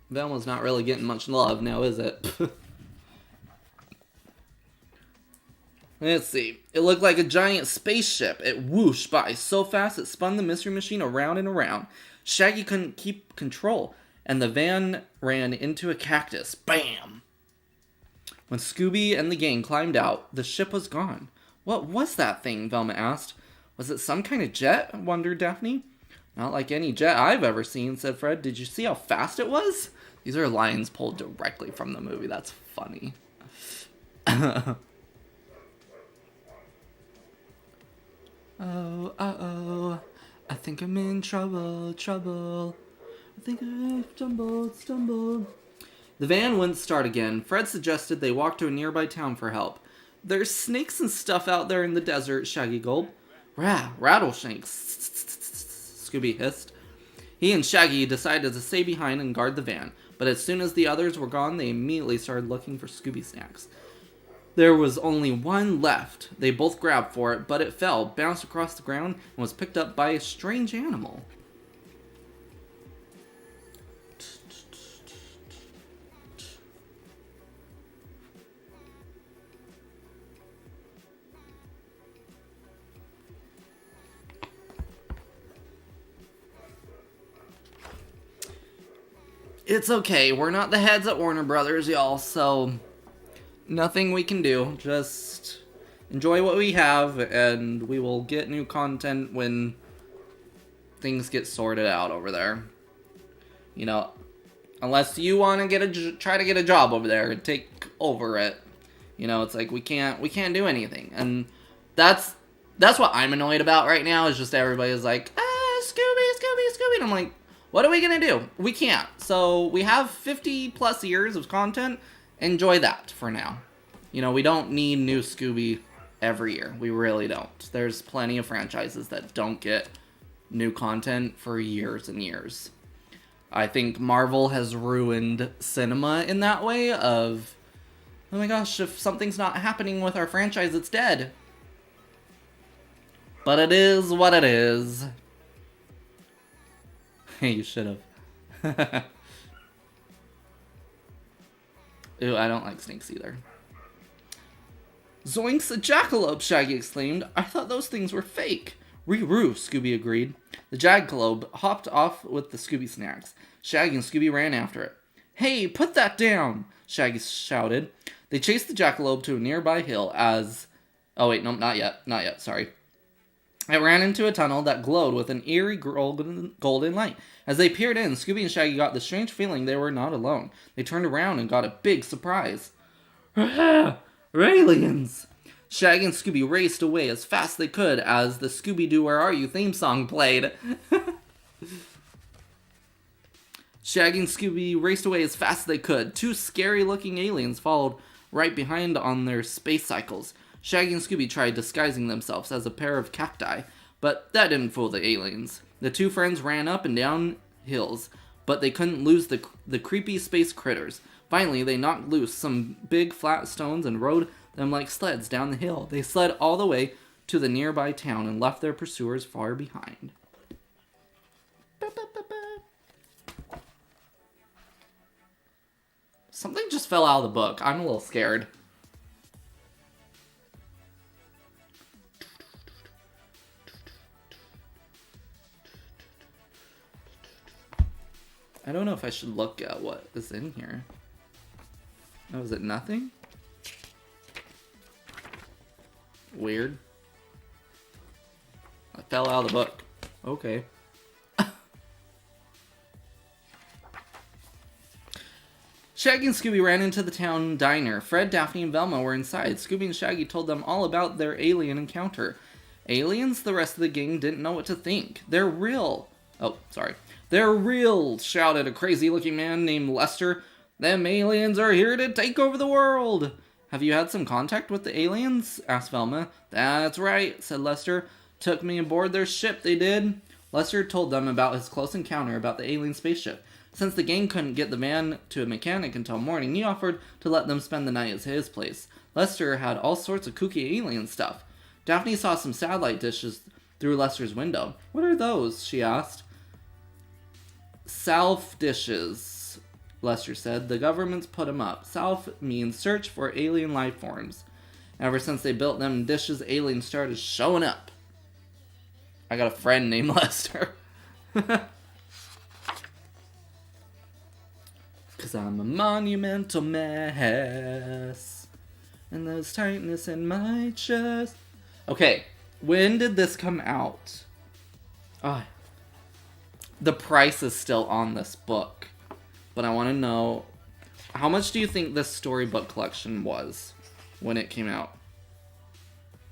Velma's not really getting much love now, is it? Let's see. It looked like a giant spaceship. It whooshed by so fast it spun the Mystery Machine around and around. Shaggy couldn't keep control, and the van ran into a cactus. Bam! When Scooby and the gang climbed out, the ship was gone. What was that thing? Velma asked. Was it some kind of jet? Wondered Daphne. Not like any jet I've ever seen, said Fred. Did you see how fast it was? These are lines pulled directly from the movie. That's funny. Oh, uh-oh. I think I'm in trouble. I think I've stumbled. The van wouldn't start again. Fred suggested they walk to a nearby town for help. There's snakes and stuff out there in the desert, Shaggy gulped. Rattlesnakes, Scooby hissed. He and Shaggy decided to stay behind and guard the van, but as soon as the others were gone, they immediately started looking for Scooby snacks. There was only one left. They both grabbed for it, but it fell, bounced across the ground, and was picked up by a strange animal. It's okay, we're not the heads at Warner Brothers, y'all, so nothing we can do. Just enjoy what we have, and we will get new content when things get sorted out over there. You know, unless you want to try to get a job over there and take over it. You know, it's like we can't do anything, and that's what I'm annoyed about right now. Is just everybody's like, Scooby, and I'm like, what are we gonna do? We can't. So we have 50 plus years of content. Enjoy that for now. You know, we don't need new Scooby every year. We really don't. There's plenty of franchises that don't get new content for years and years. I think Marvel has ruined cinema in that way of, oh my gosh, if something's not happening with our franchise, it's dead. But it is what it is. Hey, you should have. Ew, I don't like snakes either. Zoinks, a jackalope, Shaggy exclaimed. I thought those things were fake. Ree-roo, Scooby agreed. The jackalope hopped off with the Scooby snacks. Shaggy and Scooby ran after it. Hey, put that down, Shaggy shouted. They chased the jackalope to a nearby hill as... Oh wait, no, not yet, sorry. It ran into a tunnel that glowed with an eerie golden light. As they peered in, Scooby and Shaggy got the strange feeling they were not alone. They turned around and got a big surprise. Aliens! Shaggy and Scooby raced away as fast as they could as the Scooby-Doo Where Are You theme song played. Shaggy and Scooby raced away as fast as they could. Two scary-looking aliens followed right behind on their space cycles. Shaggy and Scooby tried disguising themselves as a pair of cacti, but that didn't fool the aliens. The two friends ran up and down hills, but they couldn't lose the creepy space critters. Finally, they knocked loose some big flat stones and rode them like sleds down the hill. They slid all the way to the nearby town and left their pursuers far behind. Something just fell out of the book. I'm a little scared. I don't know if I should look at what is in here. Oh, is it nothing? Weird. I fell out of the book. Okay. Shaggy and Scooby ran into the town diner. Fred, Daphne, and Velma were inside. Scooby and Shaggy told them all about their alien encounter. Aliens? The rest of the gang didn't know what to think. They're real. Oh, sorry. They're real, shouted a crazy-looking man named Lester. Them aliens are here to take over the world. Have you had some contact with the aliens? Asked Velma. That's right, said Lester. Took me aboard their ship, they did. Lester told them about his close encounter about the alien spaceship. Since the gang couldn't get the van to a mechanic until morning, he offered to let them spend the night at his place. Lester had all sorts of kooky alien stuff. Daphne saw some satellite dishes through Lester's window. What are those? She asked. Salf dishes, Lester said. The government's put them up. Salf means search for alien life forms. Ever since they built them dishes, aliens started showing up. I got a friend named Lester. Cause I'm a monumental mess. And there's tightness in my chest. Okay, when did this come out? Oh, the price is still on this book. But I want to know, how much do you think this storybook collection was when it came out?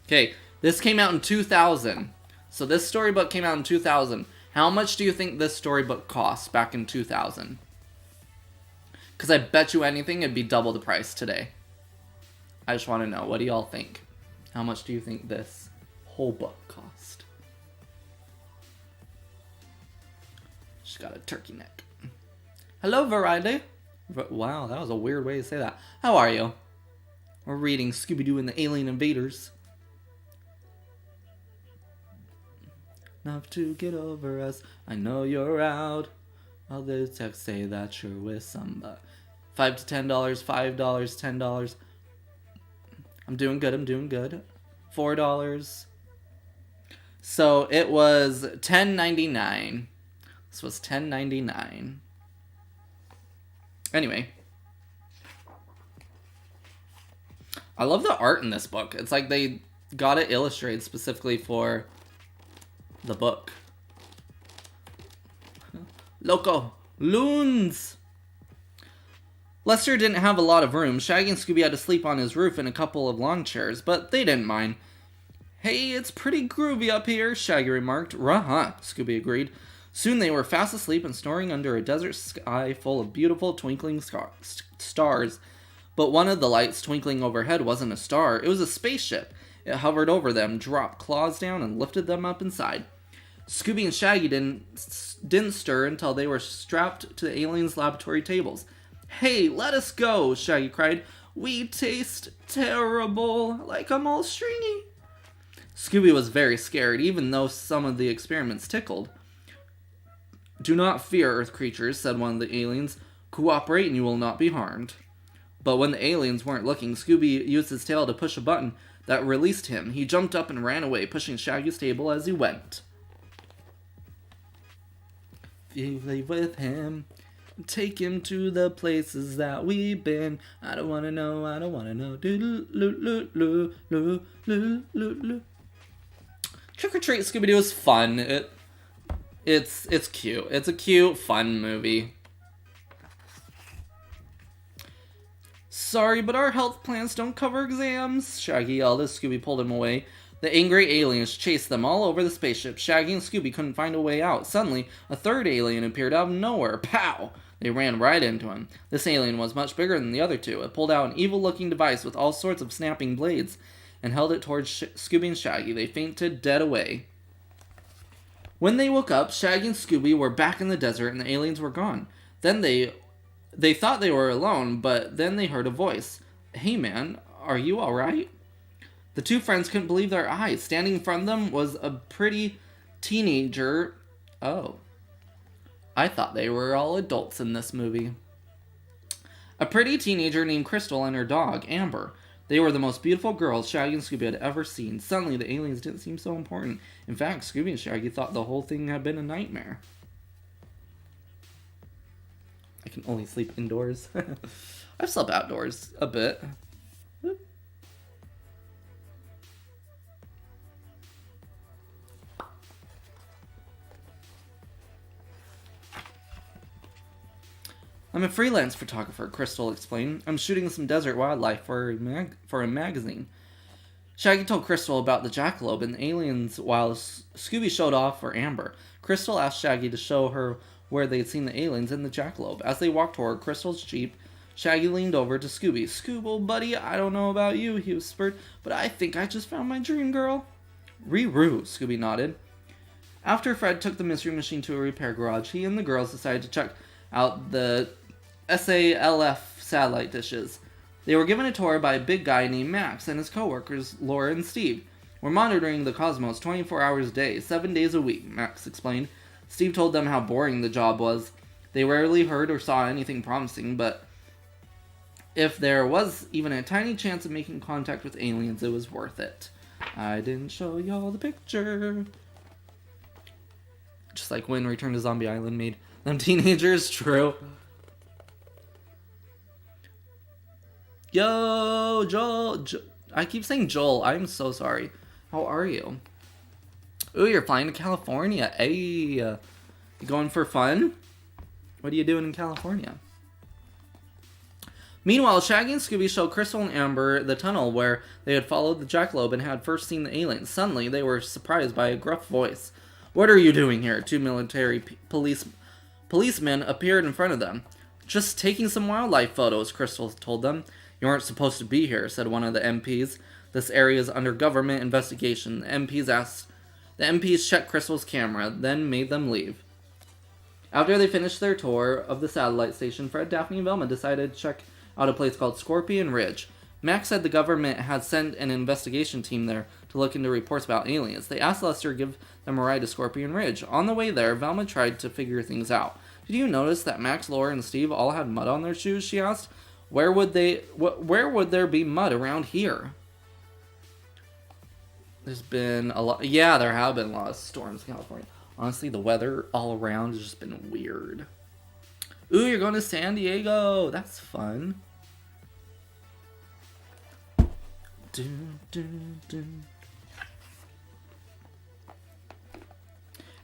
Okay, this came out in 2000. So this storybook came out in 2000. How much do you think this storybook cost back in 2000? Because I bet you anything it'd be double the price today. I just want to know, what do y'all think? How much do you think this whole book cost? She's got a turkey neck. Hello, Variety. Wow, that was a weird way to say that. How are you? We're reading Scooby-Doo and the Alien Invaders. Enough to get over us. I know you're out. All the texts say that you're with somebody. $5 to $10, $5, $10. I'm doing good. $4. So it was $10.99. This was $10.99. Anyway. I love the art in this book. It's like they got it illustrated specifically for the book. Loco. Loons. Lester didn't have a lot of room. Shaggy and Scooby had to sleep on his roof in a couple of lawn chairs, but they didn't mind. Hey, it's pretty groovy up here, Shaggy remarked. Ruh-huh, Scooby agreed. Soon they were fast asleep and snoring under a desert sky full of beautiful twinkling stars. But one of the lights twinkling overhead wasn't a star. It was a spaceship. It hovered over them, dropped claws down, and lifted them up inside. Scooby and Shaggy didn't stir until they were strapped to the aliens' laboratory tables. Hey, let us go, Shaggy cried. We taste terrible, like I'm all stringy. Scooby was very scared, even though some of the experiments tickled. Do not fear, Earth creatures, said one of the aliens. Cooperate and you will not be harmed. But when the aliens weren't looking, Scooby used his tail to push a button that released him. He jumped up and ran away, pushing Shaggy's table as he went. You leave with him. Take him to the places that we've been. I don't wanna know. Trick or Treat Scooby-Doo is fun. It's cute. It's a cute, fun movie. Sorry, but our health plans don't cover exams, Shaggy yelled as Scooby pulled him away. The angry aliens chased them all over the spaceship. Shaggy and Scooby couldn't find a way out. Suddenly, a third alien appeared out of nowhere. Pow! They ran right into him. This alien was much bigger than the other two. It pulled out an evil-looking device with all sorts of snapping blades and held it towards Scooby and Shaggy. They fainted dead away. When they woke up, Shaggy and Scooby were back in the desert and the aliens were gone. Then they thought they were alone, but then they heard a voice. Hey man, are you alright? The two friends couldn't believe their eyes. Standing in front of them was a pretty teenager. Oh. I thought they were all adults in this movie. A pretty teenager named Crystal and her dog, Amber. They were the most beautiful girls Shaggy and Scooby had ever seen. Suddenly, the aliens didn't seem so important. In fact, Scooby and Shaggy thought the whole thing had been a nightmare. I can only sleep indoors. I've slept outdoors a bit. I'm a freelance photographer, Crystal explained. I'm shooting some desert wildlife for a magazine. Shaggy told Crystal about the jackalope and the aliens while Scooby showed off for Amber. Crystal asked Shaggy to show her where they'd seen the aliens and the jackalope. As they walked toward Crystal's jeep, Shaggy leaned over to Scooby. "Scoob, buddy, I don't know about you," he whispered, "but I think I just found my dream girl." "Ree-roo," Scooby nodded. After Fred took the mystery machine to a repair garage, he and the girls decided to check out the SALF satellite dishes. They were given a tour by a big guy named Max and his co-workers, Laura and Steve. "We're monitoring the cosmos 24 hours a day, 7 days a week," Max explained. Steve told them how boring the job was. They rarely heard or saw anything promising, but if there was even a tiny chance of making contact with aliens, it was worth it. I didn't show y'all the picture. Just like when Return to Zombie Island made them teenagers, true. Yo, Joel. I keep saying Joel. I'm so sorry. How are you? Ooh, you're flying to California. Hey, you going for fun? What are you doing in California? Meanwhile, Shaggy and Scooby show Crystal and Amber the tunnel where they had followed the jackalope and had first seen the aliens. Suddenly, they were surprised by a gruff voice. "What are you doing here?" Two military policemen appeared in front of them. "Just taking some wildlife photos," Crystal told them. "You aren't supposed to be here," said one of the MPs. "This area is under government investigation." The MPs checked Crystal's camera, then made them leave. After they finished their tour of the satellite station, Fred, Daphne, and Velma decided to check out a place called Scorpion Ridge. Max said the government had sent an investigation team there to look into reports about aliens. They asked Lester to give them a ride to Scorpion Ridge. On the way there, Velma tried to figure things out. "Did you notice that Max, Laura, and Steve all had mud on their shoes?" she asked. Where would there be mud around here?" There's been a lot. Yeah, there have been a lot of storms in California. Honestly, the weather all around has just been weird. Ooh, you're going to San Diego. That's fun. Dun, dun, dun.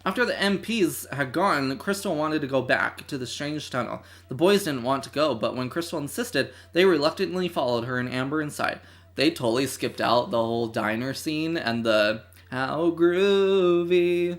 After the MPs had gone, Crystal wanted to go back to the strange tunnel. The boys didn't want to go, but when Crystal insisted, they reluctantly followed her and Amber inside. They totally skipped out the whole diner scene and the "how groovy."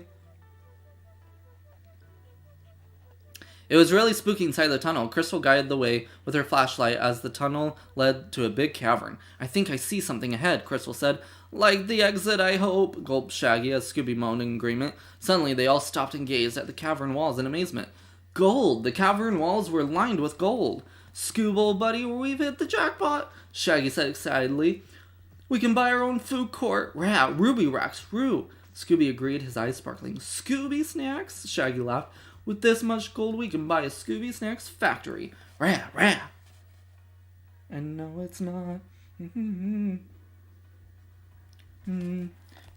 It was really spooky inside the tunnel. Crystal guided the way with her flashlight as the tunnel led to a big cavern. "I think I see something ahead," Crystal said. "Like the exit, I hope," gulped Shaggy as Scooby moaned in agreement. Suddenly, they all stopped and gazed at the cavern walls in amazement. Gold! The cavern walls were lined with gold. "Scooby, buddy, we've hit the jackpot," Shaggy said excitedly. "We can buy our own food court. Rah, Ruby Racks, Roo." Scooby agreed, his eyes sparkling. "Scooby Snacks?" Shaggy laughed. "With this much gold, we can buy a Scooby Snacks factory. Rah, rah." And no, it's not.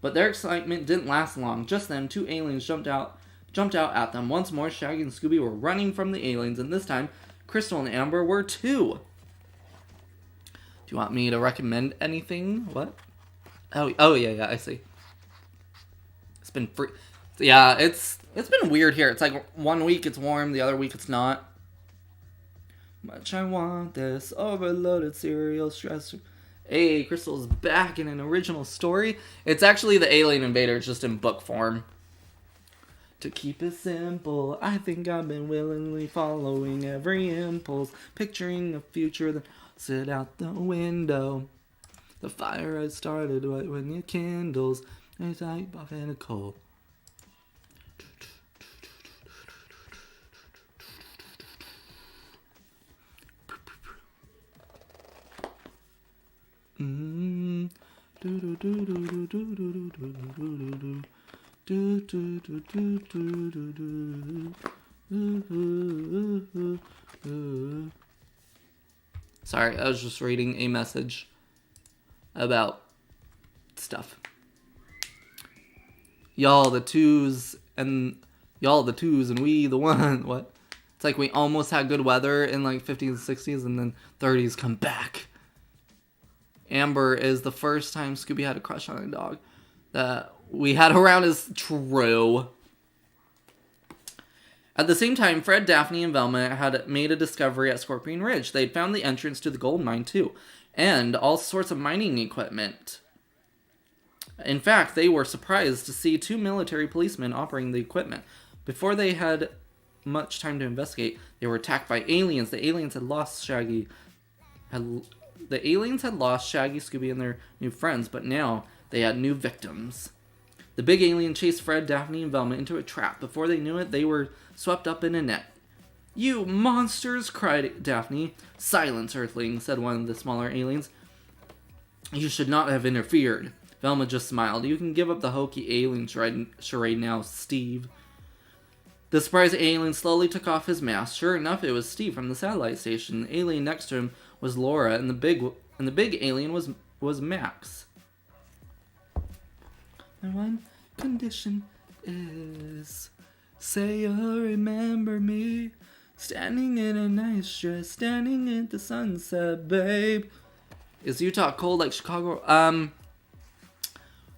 But their excitement didn't last long. Just then, two aliens jumped out at them. Once more, Shaggy and Scooby were running from the aliens, and this time, Crystal and Amber were too. Do you want me to recommend anything? What? Oh yeah, I see. It's been free. Yeah, it's been weird here. It's like 1 week it's warm, the other week it's not. Much I want this overloaded cereal stress. Hey, Crystal's back in an original story. It's actually the Alien Invaders, just in book form. To keep it simple, I think I've been willingly following every impulse, picturing a future that sit out the window. The fire had started right when it kindles, and it's like off in a coal. Sorry, I was just reading a message about stuff. Y'all the twos and we the one. What? It's like we almost had good weather in like 50s and 60s and then 30s come back. Amber is the first time Scooby had a crush on a dog that we had around is true. At the same time, Fred, Daphne, and Velma had made a discovery at Scorpion Ridge. They'd found the entrance to the gold mine, too, and all sorts of mining equipment. In fact, they were surprised to see 2 military policemen operating the equipment. Before they had much time to investigate, they were attacked by aliens. The aliens had lost Shaggy, Scooby, and their new friends, but now they had new victims. The big alien chased Fred, Daphne, and Velma into a trap. Before they knew it, they were swept up in a net. "You monsters!" cried Daphne. "Silence, Earthling," said one of the smaller aliens. "You should not have interfered." Velma just smiled. "You can give up the hokey alien charade now, Steve." The surprised alien slowly took off his mask. Sure enough, it was Steve from the satellite station. The alien next to him was Laura, and the big alien was Max. "My one condition is, say you'll remember me, standing in a nice dress, standing in the sunset, babe." Is Utah cold like Chicago?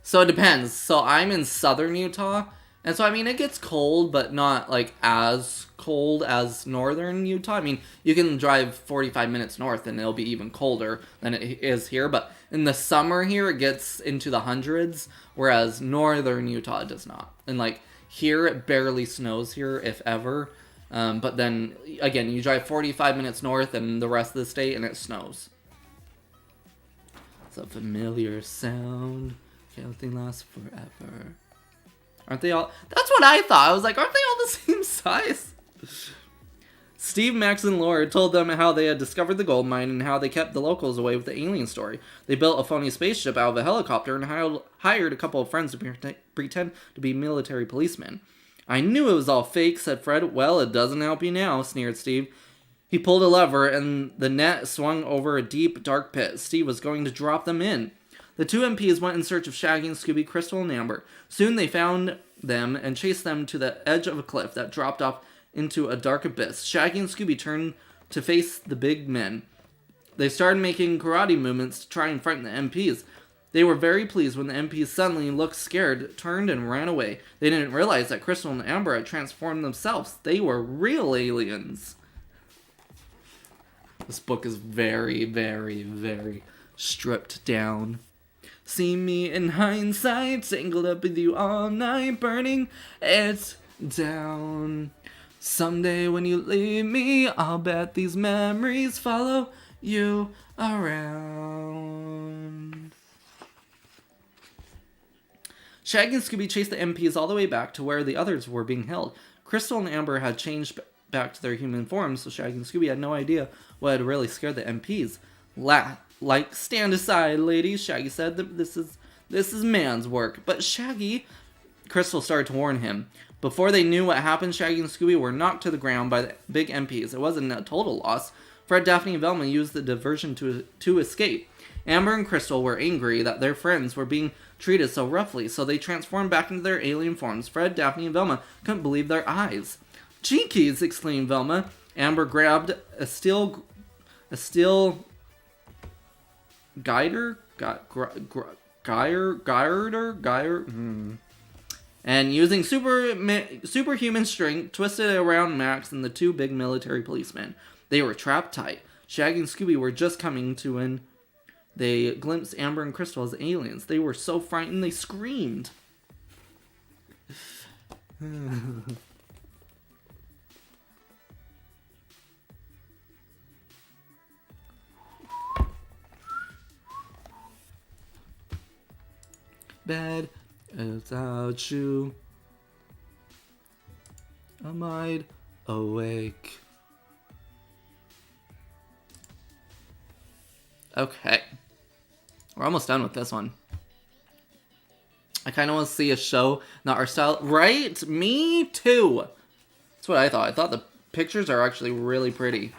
So it depends. So I'm in southern Utah, and so I mean it gets cold, but not like as cold as northern Utah. I mean, you can drive 45 minutes north and it'll be even colder than it is here, but in the summer here it gets into the hundreds, whereas northern Utah does not. And like here it barely snows here, if ever. But then again, you drive 45 minutes north and the rest of the state and it snows. It's a familiar sound. Everything lasts forever. Aren't they all? That's what I thought. I was like, aren't they all the same size? Steve, Max, and Laura told them how they had discovered the gold mine and how they kept the locals away with the alien story. They built a phony spaceship out of a helicopter and hired a couple of friends to pretend to be military policemen. "I knew it was all fake," said Fred. "Well, it doesn't help you now," sneered Steve. He pulled a lever and the net swung over a deep, dark pit. Steve was going to drop them in. The 2 MPs went in search of Shaggy and Scooby, Crystal, and Amber. Soon they found them and chased them to the edge of a cliff that dropped off into a dark abyss. Shaggy and Scooby turned to face the big men. They started making karate movements to try and frighten the MPs. They were very pleased when the MPs suddenly looked scared, turned, and ran away. They didn't realize that Crystal and Amber had transformed themselves. They were real aliens. This book is very, very, very stripped down. "See me in hindsight, tangled up with you all night, burning it down. Someday when you leave me, I'll bet these memories follow you around." Shaggy and Scooby chased the MPs all the way back to where the others were being held. Crystal and Amber had changed back to their human forms, so Shaggy and Scooby had no idea what had really scared the MPs. Like, "Stand aside, ladies," Shaggy said. This is man's work." "But Shaggy," Crystal started to warn him. Before they knew what happened, Shaggy and Scooby were knocked to the ground by the big MPs. It wasn't a total loss. Fred, Daphne, and Velma used the diversion to escape. Amber and Crystal were angry that their friends were being treated so roughly, so they transformed back into their alien forms. Fred, Daphne, and Velma couldn't believe their eyes. "Jinkies!" exclaimed Velma. Amber grabbed a steel girder, and using superhuman strength, twisted it around Max and the 2 big military policemen. They were trapped tight. Shaggy and Scooby were just coming to when they glimpsed Amber and Crystal as aliens. They were so frightened they screamed. "Bed without you, I'm wide awake." Okay. We're almost done with this one. I kind of want to see a show, not our style. Right? Me too. That's what I thought. I thought the pictures are actually really pretty.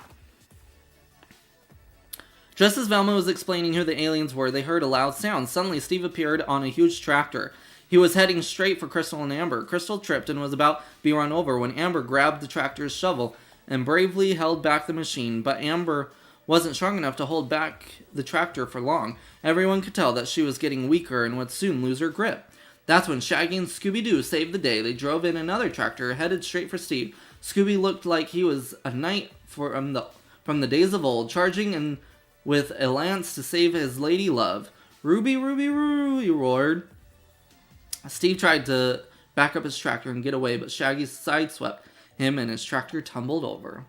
Just as Velma was explaining who the aliens were, they heard a loud sound. Suddenly, Steve appeared on a huge tractor. He was heading straight for Crystal and Amber. Crystal tripped and was about to be run over when Amber grabbed the tractor's shovel and bravely held back the machine, but Amber wasn't strong enough to hold back the tractor for long. Everyone could tell that she was getting weaker and would soon lose her grip. That's when Shaggy and Scooby-Doo saved the day. They drove in another tractor, headed straight for Steve. Scooby looked like he was a knight from the days of old, charging in with a lance to save his lady love. Ruby, Ruby, Ruby, he roared. Steve tried to back up his tractor and get away, but Shaggy sideswept him and his tractor tumbled over.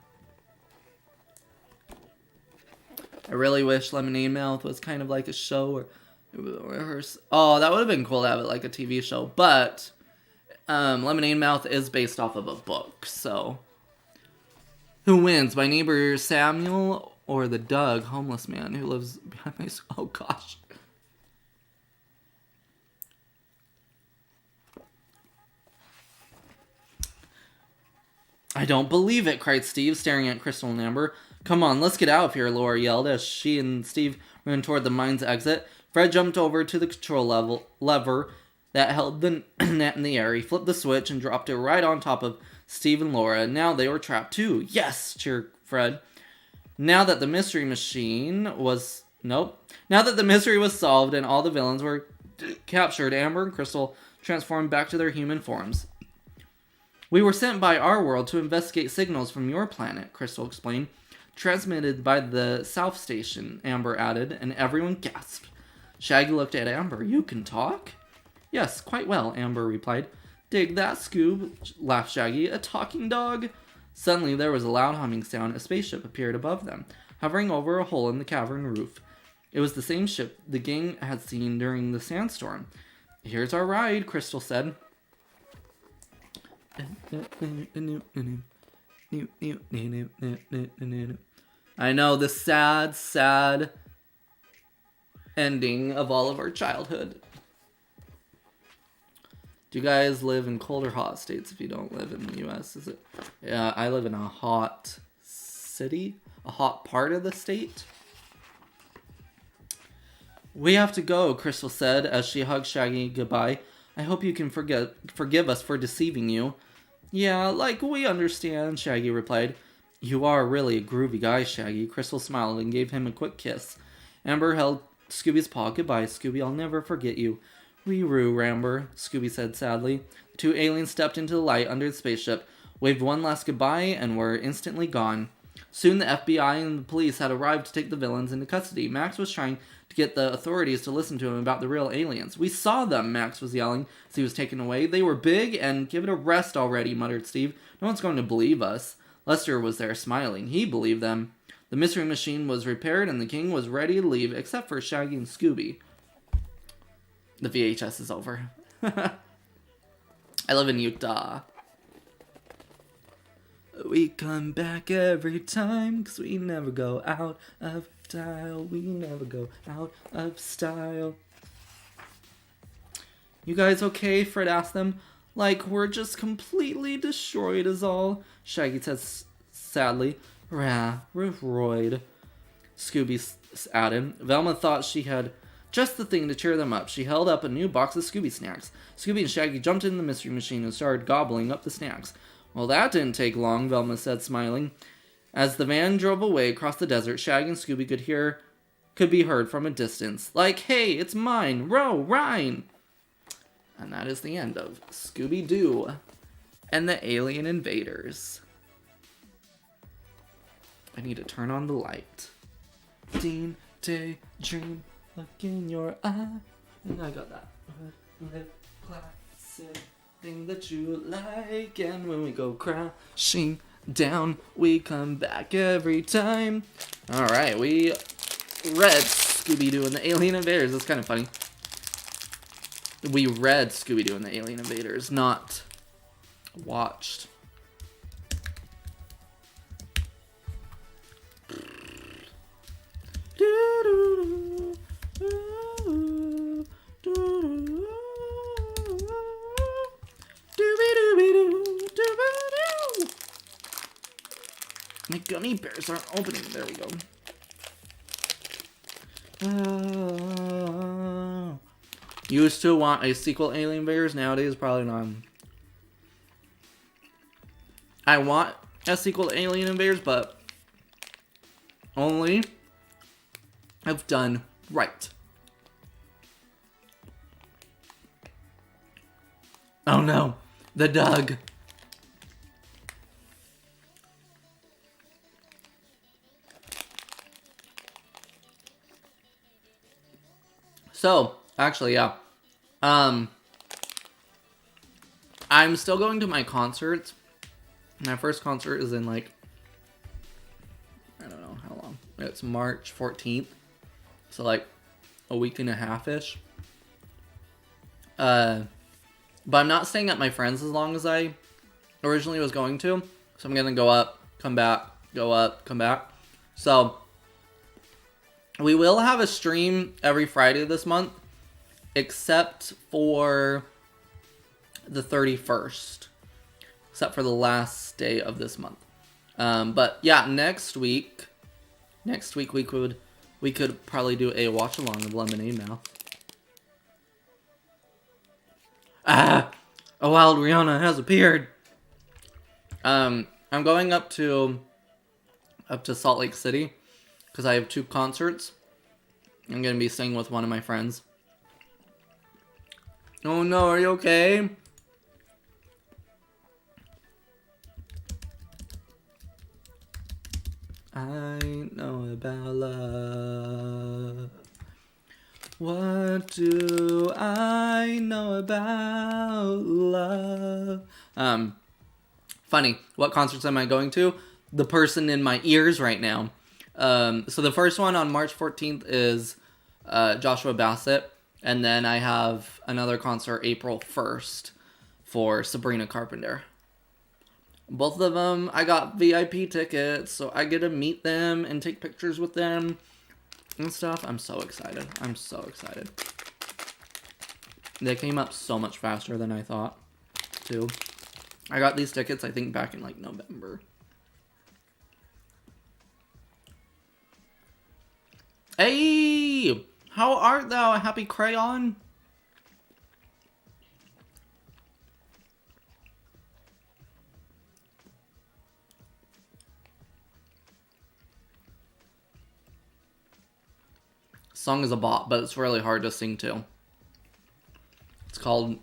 I really wish Lemonade Mouth was kind of like a show or oh, that would have been cool to have it like a TV show. But Lemonade Mouth is based off of a book, so who wins? My neighbor Samuel or the Doug, homeless man who lives behind my school? Oh gosh. I don't believe it, cried Steve, staring at Crystal and Amber. Come on, let's get out of here, Laura yelled as she and Steve ran toward the mine's exit. Fred jumped over to the control lever that held the net in the air. He flipped the switch and dropped it right on top of Steve and Laura. Now they were trapped too. Yes, cheered Fred. Now that the mystery was solved and all the villains were captured, Amber and Crystal transformed back to their human forms. We were sent by our world to investigate signals from your planet, Crystal explained. Transmitted by the South Station, Amber added, and everyone gasped. Shaggy looked at Amber. You can talk? Yes, quite well, Amber replied. Dig that, Scoob, laughed Shaggy. A talking dog? Suddenly there was a loud humming sound. A spaceship appeared above them, hovering over a hole in the cavern roof. It was the same ship the gang had seen during the sandstorm. Here's our ride, Crystal said. I know, the sad, sad ending of all of our childhood. Do you guys live in cold or hot states if you don't live in the U.S.? Is it? Yeah, I live in a hot city, a hot part of the state. We have to go, Crystal said as she hugged Shaggy goodbye. I hope you can forgive us for deceiving you. Yeah, like, we understand, Shaggy replied. You are really a groovy guy, Shaggy. Crystal smiled and gave him a quick kiss. Amber held Scooby's paw. Goodbye, Scooby. I'll never forget you. Wee-roo, Ramber, Scooby said sadly. The two aliens stepped into the light under the spaceship, waved one last goodbye, and were instantly gone. Soon the FBI and the police had arrived to take the villains into custody. Max was trying to get the authorities to listen to him about the real aliens. We saw them, Max was yelling as he was taken away. They were big, and give it a rest already, muttered Steve. No one's going to believe us. Lester was there smiling. He believed them. The mystery machine was repaired, and the king was ready to leave, except for Shaggy and Scooby. The VHS is over. I live in Utah. We come back every time, 'cause we never go out of style. We never go out of style. You guys okay? Fred asked them. Like, we're just completely destroyed is all, Shaggy said sadly. Rah, roid, Scooby added. Velma thought she had just the thing to cheer them up. She held up a new box of Scooby snacks. Scooby and Shaggy jumped in the mystery machine and started gobbling up the snacks. Well, that didn't take long, Velma said, smiling. As the van drove away across the desert, Shaggy and Scooby could be heard from a distance. Like, hey, it's mine, row, Rhine! And that is the end of Scooby-Doo and the Alien Invaders. I need to turn on the light. Dean, daydream, look in your eye. And I got that. Lip classic thing that you like. And when we go crashing down, we come back every time. Alright, we read Scooby-Doo and the Alien Invaders. That's kind of funny. We read Scooby-Doo and the Alien Invaders, not watched. My gummy bears aren't opening. There we go. Used to want a sequel Alien Invaders. Nowadays, probably not. I want a sequel to Alien Invaders, but only if done right. Oh no, the Doug. So, actually, yeah. I'm still going to my concerts. My first concert is in like, I don't know how long. It's March 14th. So like a week and a half-ish. But I'm not staying at my friend's as long as I originally was going to. So I'm going to go up, come back, go up, come back. So we will have a stream every Friday this month, except for the 31st. Except for the last day of this month. But yeah, next week we could probably do a watch along of Lemonade Mouth. Ah, a wild Rihanna has appeared. I'm going up to Salt Lake City because I have 2 concerts. I'm gonna be staying with one of my friends. Oh no, are you okay? I know about love. What do I know about love? Funny. What concerts am I going to? The person in my ears right now. So the first one on March 14th is Joshua Bassett. And then I have another concert April 1st for Sabrina Carpenter. Both of them, I got VIP tickets, so I get to meet them and take pictures with them and stuff. I'm so excited. I'm so excited. They came up so much faster than I thought, too. I got these tickets, I think, back in, like, November. Hey! How art thou, Happy Crayon? Song is a bop, but it's really hard to sing to. It's called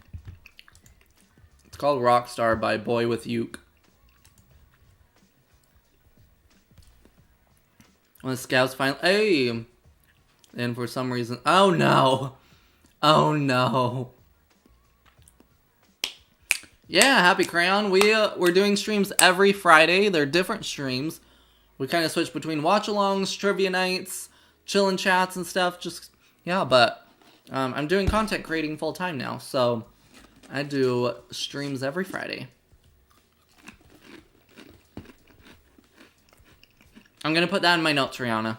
Rockstar by Boy with Uke. When the scouts finally... Hey! And for some reason... Oh no! Oh no! Yeah, Happy Crayon. We're doing streams every Friday. They're different streams. We kind of switch between watch-alongs, trivia nights, chillin' chats and stuff. Just, yeah, but I'm doing content creating full-time now, so I do streams every Friday. I'm going to put that in my notes, Rihanna.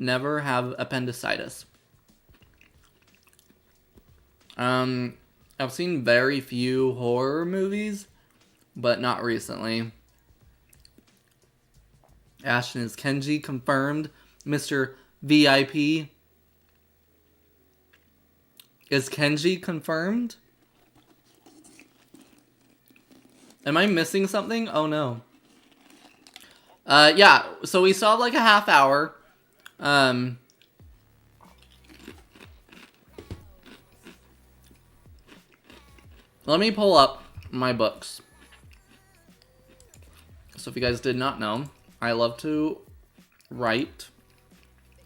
Never have appendicitis. I've seen very few horror movies, but not recently. Ashton, is Kenji confirmed? Mr. VIP. Is Kenji confirmed? Am I missing something? Oh no. Yeah, so we still have like a half hour. Let me pull up my books. So if you guys did not know, I love to write.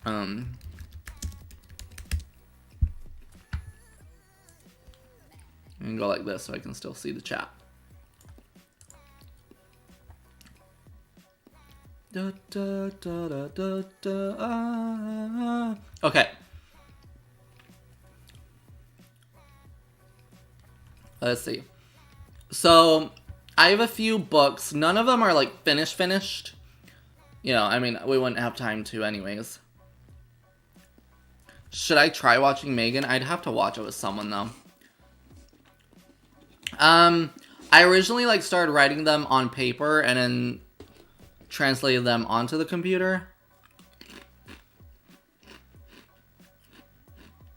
And go like this so I can still see the chat. Da, da, da, da, da, da, ah. Okay. Let's see. So, I have a few books. None of them are, like, finished. You know, I mean, we wouldn't have time to anyways. Should I try watching Megan? I'd have to watch it with someone, though. I originally, like, started writing them on paper and then translated them onto the computer.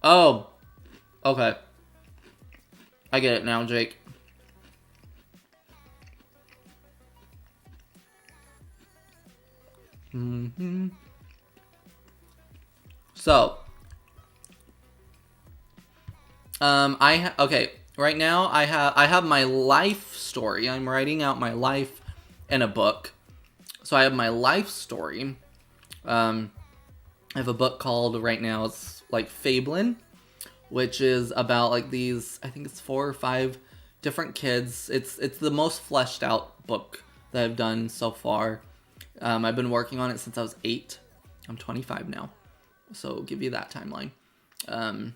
Oh. Okay. I get it now, Jake. So, okay. right now I have my life story. I'm writing out my life in a book. So I have my life story. I have a book called, right now it's like Fablin, which is about like these, I think it's 4 or 5 different kids. It's the most fleshed out book that I've done so far. I've been working on it since I was 8. I'm 25 now, so give you that timeline. And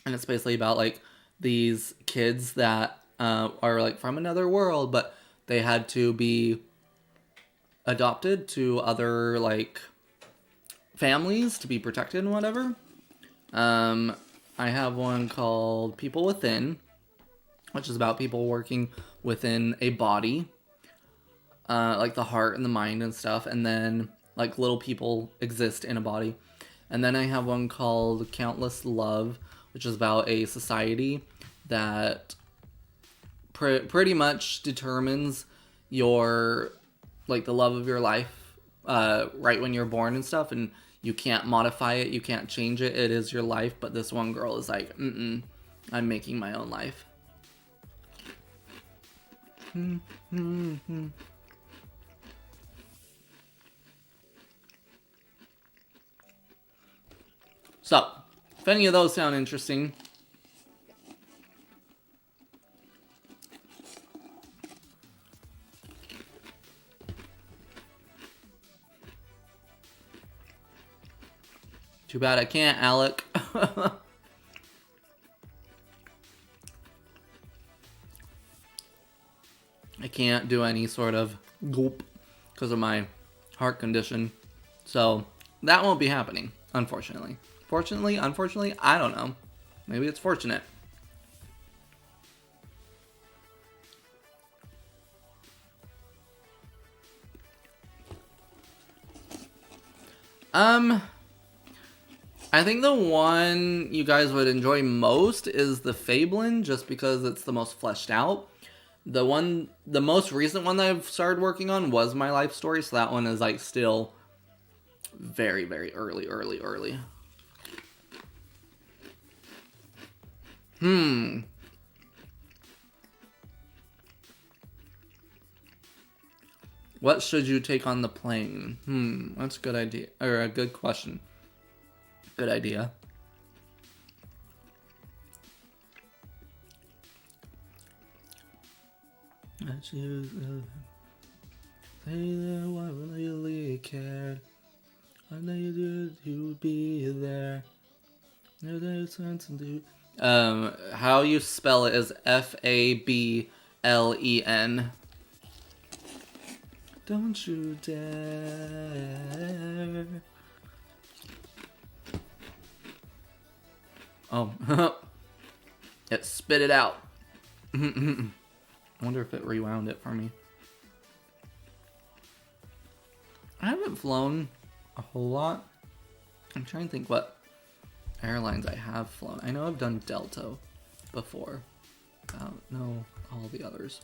it's basically about like these kids that are like from another world, but they had to be adopted to other like families to be protected and whatever. I have one called People Within, which is about people working within a body, like the heart and the mind and stuff, and then like little people exist in a body. And then I have one called Countless Love, which is about a society that pretty much determines your, like, the love of your life right when you're born and stuff, and you can't modify it, you can't change it, it is your life. But this one girl is like, I'm making my own life. So, if any of those sound interesting, too bad I can't, Alec. I can't do any sort of gulp because of my heart condition. So, that won't be happening, unfortunately. Fortunately, unfortunately, I don't know. Maybe it's fortunate. I think the one you guys would enjoy most is the Fablin, just because it's the most fleshed out. The most recent one that I've started working on was my life story, so that one is like still very, very early. What should you take on the plane? That's a good idea, or a good question. Good idea. I choose say that why really cared. I know you did, you would be there. There's something to how you spell it is Fablen. Don't you dare. Oh, it spit it out. I wonder if it rewound it for me. I haven't flown a whole lot. I'm trying to think what airlines I have flown. I know I've done Delta before. I don't know all the others.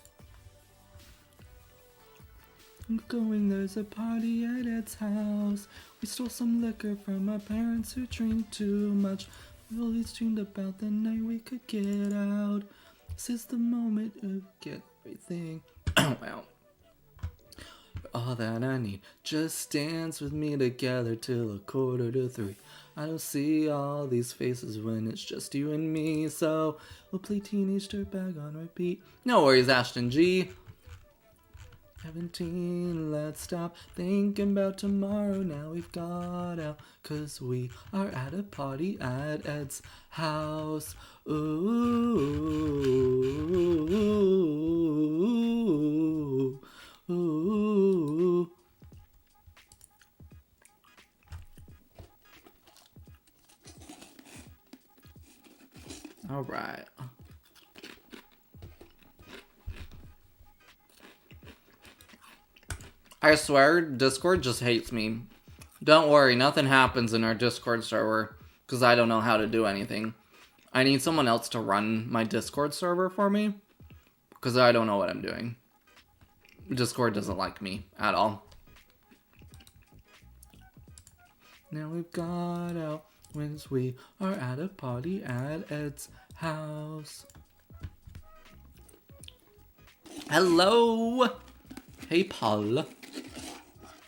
I'm going, there's a party at Ed's house. We stole some liquor from my parents who drink too much. We always dreamed about the night we could get out. This is the moment of get everything. Wow. All that I need. Just dance with me together till 2:45. I don't see all these faces when it's just you and me. So we'll play Teenage Dirtbag on repeat. No worries, Ashton G. 17, let's stop thinking about tomorrow. Now we've got out, 'cause we are at a party at Ed's house. Ooh, ooh. All right. I swear, Discord just hates me. Don't worry, nothing happens in our Discord server, because I don't know how to do anything. I need someone else to run my Discord server for me, because I don't know what I'm doing. Discord doesn't like me at all. Now we've got out, when we are at a party at Ed's house. Hello. Hey, Paul.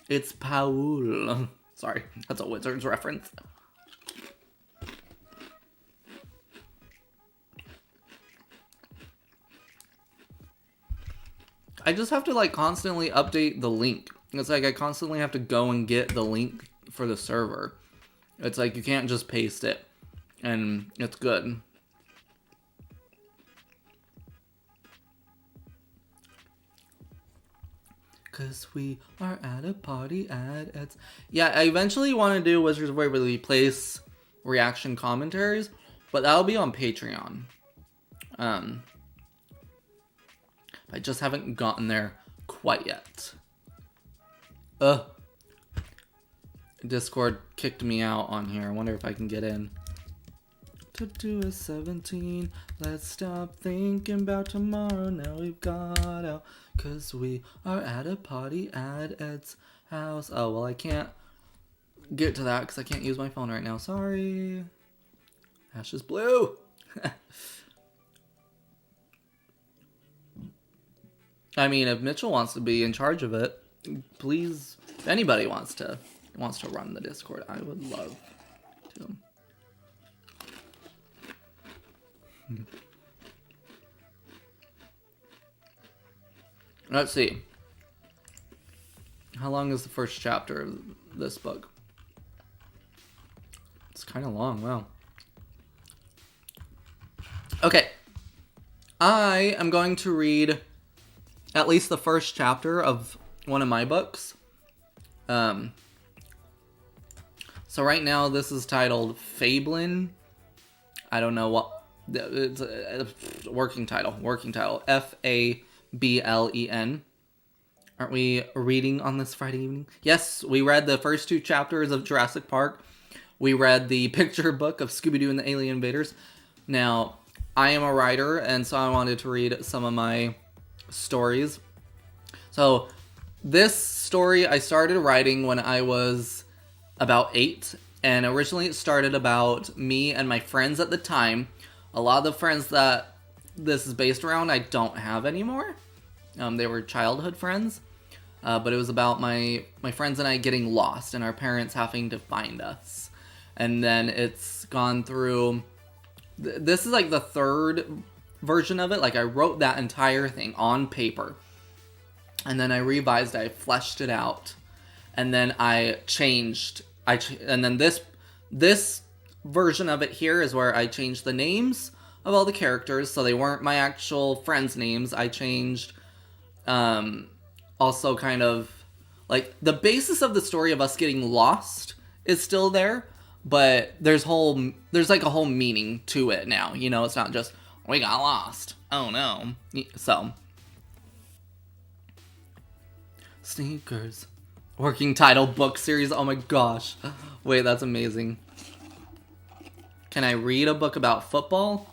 It's Paul. Sorry, that's a Wizards reference. I just have to like constantly update the link. It's like I constantly have to go and get the link for the server. It's like you can't just paste it and it's good. Cause we are at a party at it's... Yeah, I eventually want to do Wizards of Waverly Place reaction commentaries, but that'll be on Patreon. I just haven't gotten there quite yet. Discord kicked me out on here. I wonder if I can get in. To do a 17. Let's stop thinking about tomorrow. Now we've got out. Cause we are at a party at Ed's house. Oh, well, I can't get to that because I can't use my phone right now. Sorry. Ash is blue. I mean, if Mitchell wants to be in charge of it, please. If anybody wants to run the Discord, I would love to. Let's see. How long is the first chapter of this book? It's kind of long, wow. Okay. I am going to read at least the first chapter of one of my books. So right now this is titled Fablin. I don't know what... It's a working title. Fablen. Aren't we reading on this Friday evening? Yes, we read the first 2 chapters of Jurassic Park. We read the picture book of Scooby-Doo and the Alien Invaders. Now, I am a writer, and so I wanted to read some of my stories. So, this story I started writing when I was about 8, and originally it started about me and my friends at the time. A lot of the friends that this is based around I don't have anymore. They were childhood friends. But it was about my friends and I getting lost and our parents having to find us. And then it's gone through... This is like the 3rd version of it. Like I wrote that entire thing on paper. And then I revised it. I fleshed it out. And then I changed... and then this version of it here is where I changed the names of all the characters, so they weren't my actual friends' names. I changed, also kind of, like, the basis of the story of us getting lost is still there, but there's like a whole meaning to it now, you know? It's not just, we got lost. Oh no. So. Sneakers. Working title book series, oh my gosh. Wait, that's amazing. Can I read a book about football?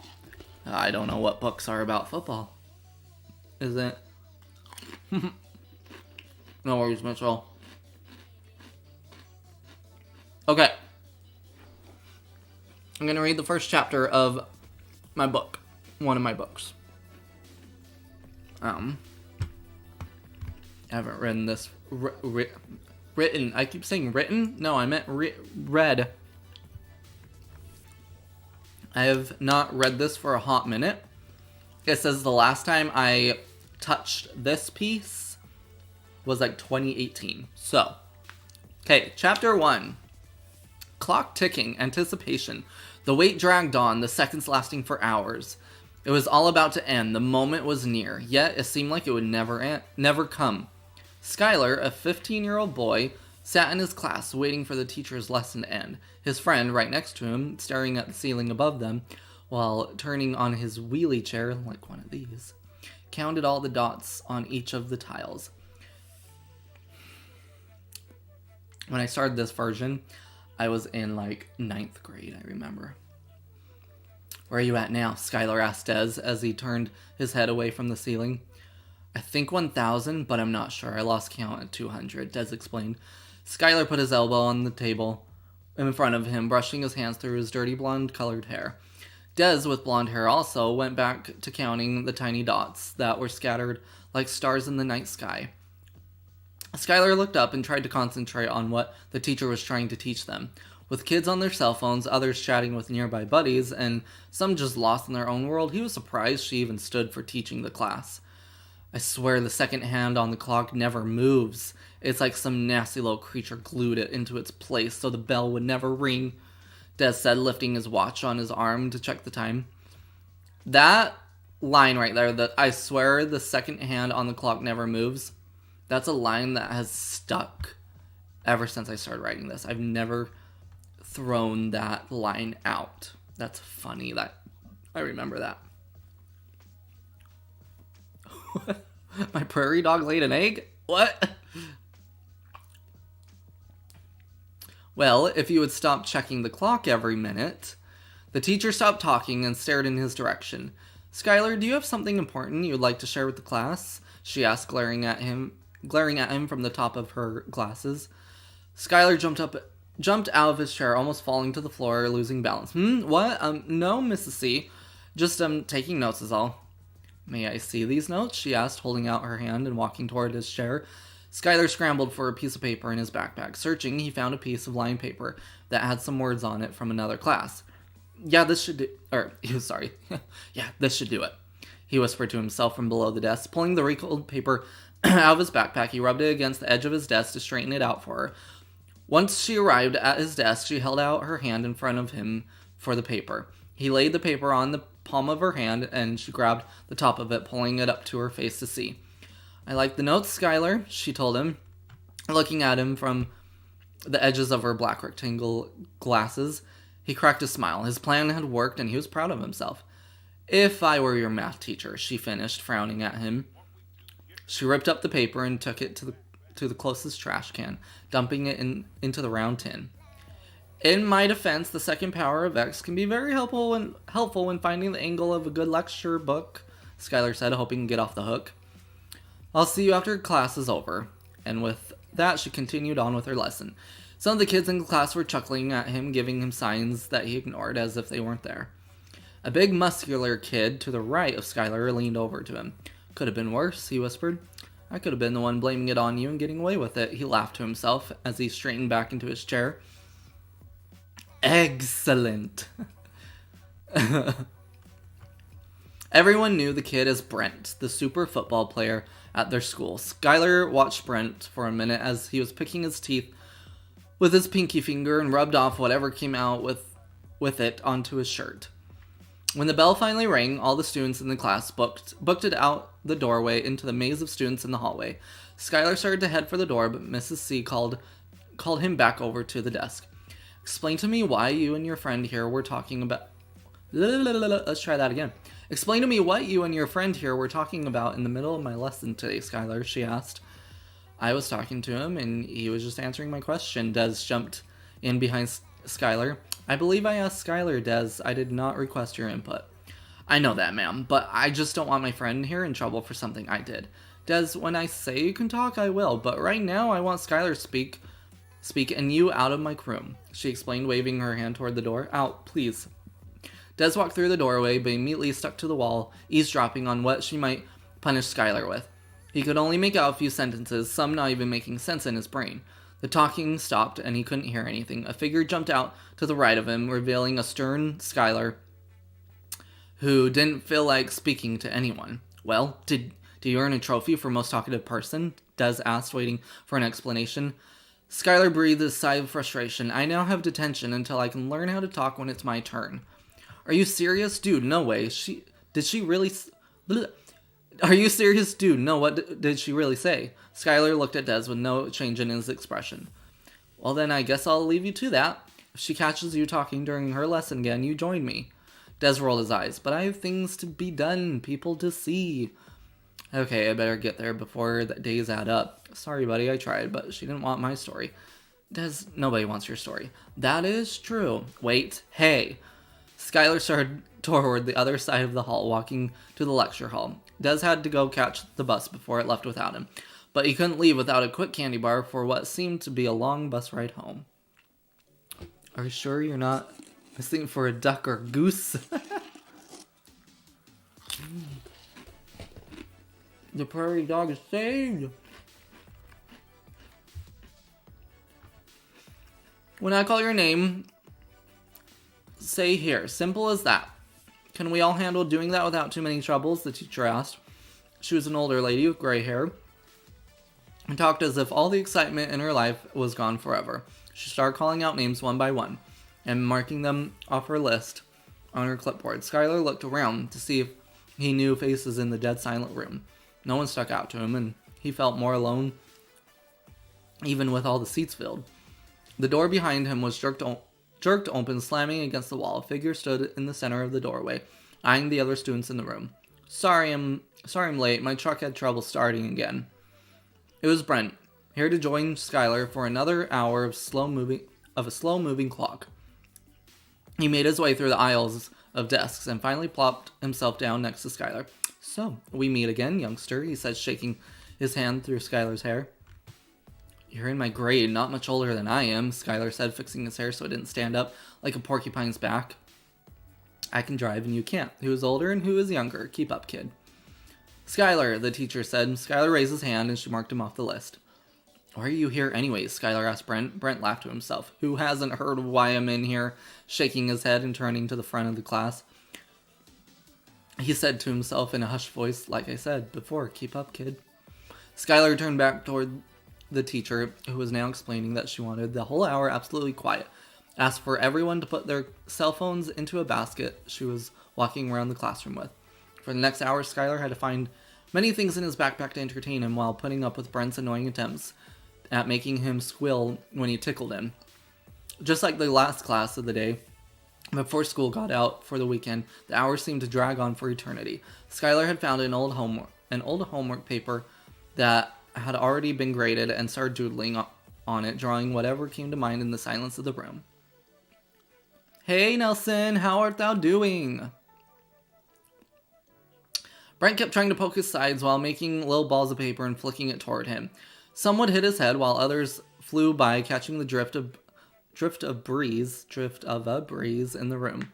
I don't know what books are about football. Is it? No worries, Mitchell. Okay. I'm gonna read the first chapter of my book. One of my books. I haven't written this. Written. I keep saying written? No, I meant read. I have not read this for a hot minute. It says the last time I touched this piece was like 2018. So, okay, chapter 1. Clock ticking, anticipation. The wait dragged on, the seconds lasting for hours. It was all about to end. The moment was near, yet it seemed like it would never come. Skylar, a 15-year-old boy, sat in his class waiting for the teacher's lesson to end. His friend, right next to him, staring at the ceiling above them, while turning on his wheelie chair, like one of these, counted all the dots on each of the tiles. When I started this version, I was in, like, 9th grade, I remember. Where are you at now? Skylar asked Des as he turned his head away from the ceiling. I think 1,000, but I'm not sure. I lost count at 200, Des explained. Skylar put his elbow on the table in front of him, brushing his hands through his dirty blonde-colored hair. Des, with blonde hair also, went back to counting the tiny dots that were scattered like stars in the night sky. Skylar looked up and tried to concentrate on what the teacher was trying to teach them. With kids on their cell phones, others chatting with nearby buddies, and some just lost in their own world, he was surprised she even stood for teaching the class. I swear the second hand on the clock never moves. It's like some nasty little creature glued it into its place so the bell would never ring, Des said, lifting his watch on his arm to check the time. That line right there, that I swear the second hand on the clock never moves, that's a line that has stuck ever since I started writing this. I've never thrown that line out. That's funny that I remember that. My prairie dog laid an egg? What? Well, if you would stop checking the clock every minute. The teacher stopped talking and stared in his direction. Skylar, do you have something important you'd like to share with the class? She asked, glaring at him from the top of her glasses. Skylar jumped out of his chair, almost falling to the floor, losing balance. What? No, Mrs. C. Just, taking notes is all. May I see these notes? She asked, holding out her hand and walking toward his chair. Skylar scrambled for a piece of paper in his backpack. Searching, he found a piece of lined paper that had some words on it from another class. Yeah, this should do... yeah, this should do it. He whispered to himself from below the desk. Pulling the wrinkled paper out of his backpack, he rubbed it against the edge of his desk to straighten it out for her. Once she arrived at his desk, she held out her hand in front of him for the paper. He laid the paper on the palm of her hand, and she grabbed the top of it, pulling it up to her face to see. I like the notes, Skylar, she told him, looking at him from the edges of her black rectangle glasses. He cracked a smile. His plan had worked, and he was proud of himself. If I were your math teacher, she finished, frowning at him. She ripped up the paper and took it to the closest trash can, dumping it into the round tin. In my defense, the second power of X can be very helpful when finding the angle of a good lecture book, Skylar said, hoping to get off the hook. I'll see you after class is over. And with that, she continued on with her lesson. Some of the kids in the class were chuckling at him, giving him signs that he ignored as if they weren't there. A big, muscular kid to the right of Skylar leaned over to him. Could have been worse, he whispered. I could have been the one blaming it on you and getting away with it, he laughed to himself as he straightened back into his chair. Excellent. Everyone knew the kid as Brent, the super football player at their school. Skylar watched Brent for a minute as he was picking his teeth with his pinky finger and rubbed off whatever came out with it onto his shirt. When the bell finally rang, all the students in the class booked it out the doorway into the maze of students in the hallway. Skylar started to head for the door, but Mrs. C called him back over to the desk. Explain to me why you and your friend here were talking about... Let's try that again. Explain to me what you and your friend here were talking about in the middle of my lesson today, Skylar, she asked. I was talking to him, and he was just answering my question. Des jumped in behind Skylar. I believe I asked Skylar, Des. I did not request your input. I know that, ma'am, but I just don't want my friend here in trouble for something I did. Des, when I say you can talk, I will, but right now I want Skylar to speak and you out of my room, she explained, waving her hand toward the door. Out, please. Des walked through the doorway, but immediately stuck to the wall, eavesdropping on what she might punish Skylar with. He could only make out a few sentences, some not even making sense in his brain. The talking stopped, and he couldn't hear anything. A figure jumped out to the right of him, revealing a stern Skylar who didn't feel like speaking to anyone. Well, did you earn a trophy for most talkative person? Des asked, waiting for an explanation. Skylar breathed a sigh of frustration. I now have detention until I can learn how to talk when it's my turn. Are you serious? Dude, no way. Did she really... Are you serious? Dude, no, what did she really say? Skylar looked at Des with no change in his expression. Well then, I guess I'll leave you to that. If she catches you talking during her lesson again, you join me. Des rolled his eyes. But I have things to be done, people to see. Okay, I better get there before the days add up. Sorry, buddy, I tried, but she didn't want my story. Des, nobody wants your story. That is true. Wait, hey. Skylar started toward the other side of the hall, walking to the lecture hall. Des had to go catch the bus before it left without him, but he couldn't leave without a quick candy bar for what seemed to be a long bus ride home. Are you sure you're not missing for a duck or goose? The prairie dog is saved. When I call your name, say here. Simple as that. Can we all handle doing that without too many troubles? The teacher asked. She was an older lady with gray hair and talked as if all the excitement in her life was gone forever. She started calling out names one by one and marking them off her list on her clipboard. Skylar looked around to see if he knew faces in the dead silent room. No one stuck out to him, and he felt more alone even with all the seats filled. The door behind him was jerked open, slamming against the wall. A figure stood in the center of the doorway, eyeing the other students in the room. Sorry I'm late. My truck had trouble starting again. It was Brent, here to join Skylar for another hour of a slow-moving clock. He made his way through the aisles of desks and finally plopped himself down next to Skylar. So, we meet again, youngster, he said, shaking his hand through Skylar's hair. You're in my grade, not much older than I am, Skylar said, fixing his hair so it didn't stand up like a porcupine's back. I can drive and you can't. Who is older and who is younger? Keep up, kid. Skylar, the teacher said. Skylar raised his hand and she marked him off the list. Why are you here anyways? Skylar asked Brent. Brent laughed to himself. Who hasn't heard why I'm in here? Shaking his head and turning to the front of the class. He said to himself in a hushed voice, like I said before, keep up, kid. Skylar turned back toward the teacher, who was now explaining that she wanted the whole hour absolutely quiet. Asked for everyone to put their cell phones into a basket she was walking around the classroom with. For the next hour, Skylar had to find many things in his backpack to entertain him while putting up with Brent's annoying attempts at making him squeal when he tickled him. Just like the last class of the day, before school got out for the weekend, the hours seemed to drag on for eternity. Skylar had found an old homework paper that had already been graded and started doodling on it, drawing whatever came to mind in the silence of the room. Hey, Nelson, how art thou doing? Brent kept trying to poke his sides while making little balls of paper and flicking it toward him. Some would hit his head while others flew by, catching the drift of a breeze in the room.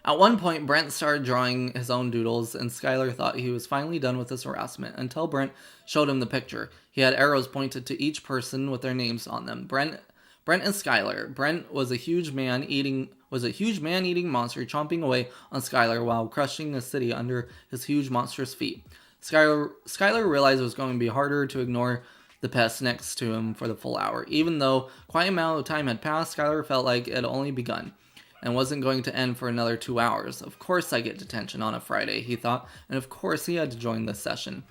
At one point, Brent started drawing his own doodles, and Skylar thought he was finally done with this harassment until Brent showed him the picture. He had arrows pointed to each person with their names on them. Brent and Skylar. Brent was a huge man-eating monster chomping away on Skylar while crushing a city under his huge monstrous feet. Skylar realized it was going to be harder to ignore the pest next to him for the full hour. Even though quite an amount of time had passed, Skylar felt like it had only begun and wasn't going to end for another 2 hours. Of course I get detention on a Friday, he thought, and of course he had to join this session.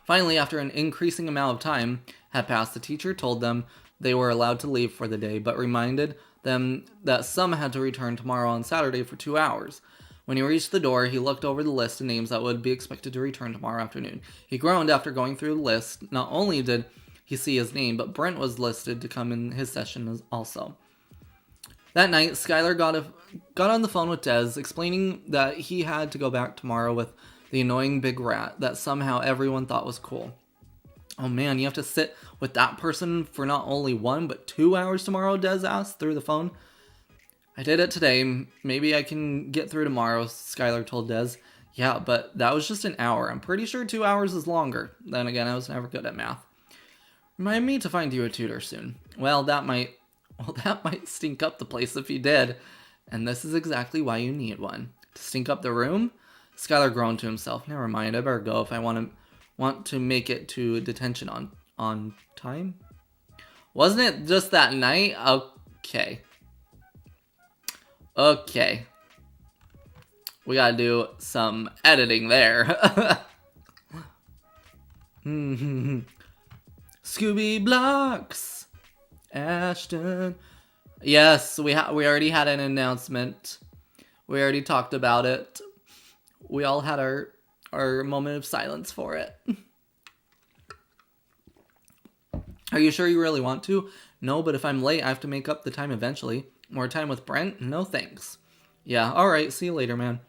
Finally, after an increasing amount of time had passed, the teacher told them they were allowed to leave for the day, but reminded them that some had to return tomorrow on Saturday for 2 hours. When he reached the door, he looked over the list of names that would be expected to return tomorrow afternoon. He groaned after going through the list. Not only did he see his name, but Brent was listed to come in his session also. That night, Skylar got on the phone with Des, explaining that he had to go back tomorrow with the annoying big rat that somehow everyone thought was cool. Oh man, you have to sit with that person for not only 1 but 2 hours tomorrow, Des asked through the phone. I did it today. Maybe I can get through tomorrow, Skylar told Des. Yeah, but that was just an hour. I'm pretty sure 2 hours is longer. Then again, I was never good at math. Remind me to find you a tutor soon. Well, that might stink up the place if you did. And this is exactly why you need one. To stink up the room? Skylar groaned to himself. Never mind, I better go if I want to make it to detention on time. Wasn't it just that night? Okay. We gotta do some editing there. Scooby Blocks! Ashton. Yes, we already had an announcement. We already talked about it. We all had our moment of silence for it. Are you sure you really want to? No, but if I'm late, I have to make up the time eventually. More time with Brent? No thanks. Yeah, alright, see you later, man.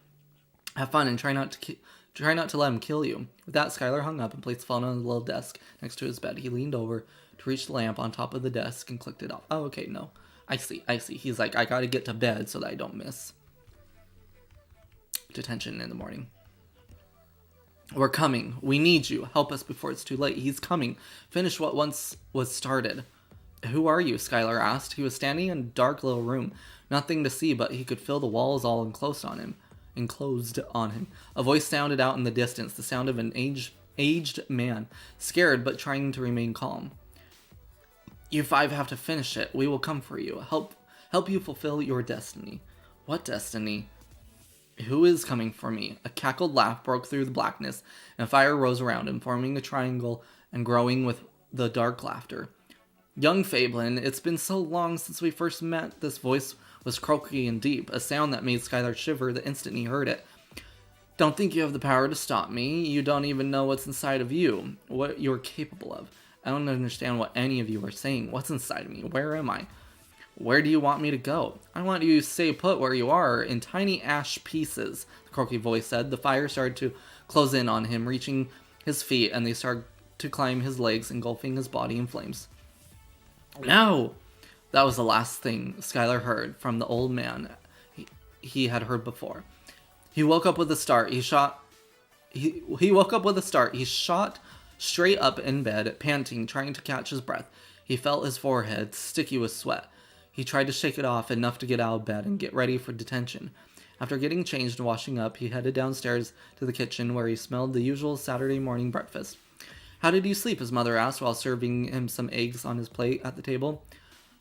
Have fun and try not to let him kill you. With that, Skylar hung up and placed the phone on the little desk next to his bed. He leaned over to reach the lamp on top of the desk and clicked it off. Oh, okay, no. I see. He's like, I gotta get to bed so that I don't miss detention in the morning. We're coming. We need you. Help us before it's too late. He's coming. Finish what once was started. Who are you? Skylar asked. He was standing in a dark little room. Nothing to see, but he could feel the walls all enclosed on him. A voice sounded out in the distance, the sound of an aged man, scared but trying to remain calm. You five have to finish it. We will come for you. Help you fulfill your destiny. What destiny? Who is coming for me? A cackled laugh broke through the blackness, and fire rose around him, forming a triangle and growing with the dark laughter. Young Fablin, it's been so long since we first met. This voice was croaky and deep, a sound that made Skylar shiver the instant he heard it. Don't think you have the power to stop me. You don't even know what's inside of you, what you're capable of. I don't understand what any of you are saying. What's inside of me? Where am I? Where do you want me to go? I want you to stay put where you are, in tiny ash pieces, the croaky voice said. The fire started to close in on him, reaching his feet, and they started to climb his legs, engulfing his body in flames. No! That was the last thing Skylar heard from the old man he had heard before. He woke up with a start. He woke up with a start. He shot straight up in bed, panting, trying to catch his breath. He felt his forehead sticky with sweat. He tried to shake it off enough to get out of bed and get ready for detention. After getting changed and washing up, he headed downstairs to the kitchen where he smelled the usual Saturday morning breakfast. How did you sleep? His mother asked while serving him some eggs on his plate at the table.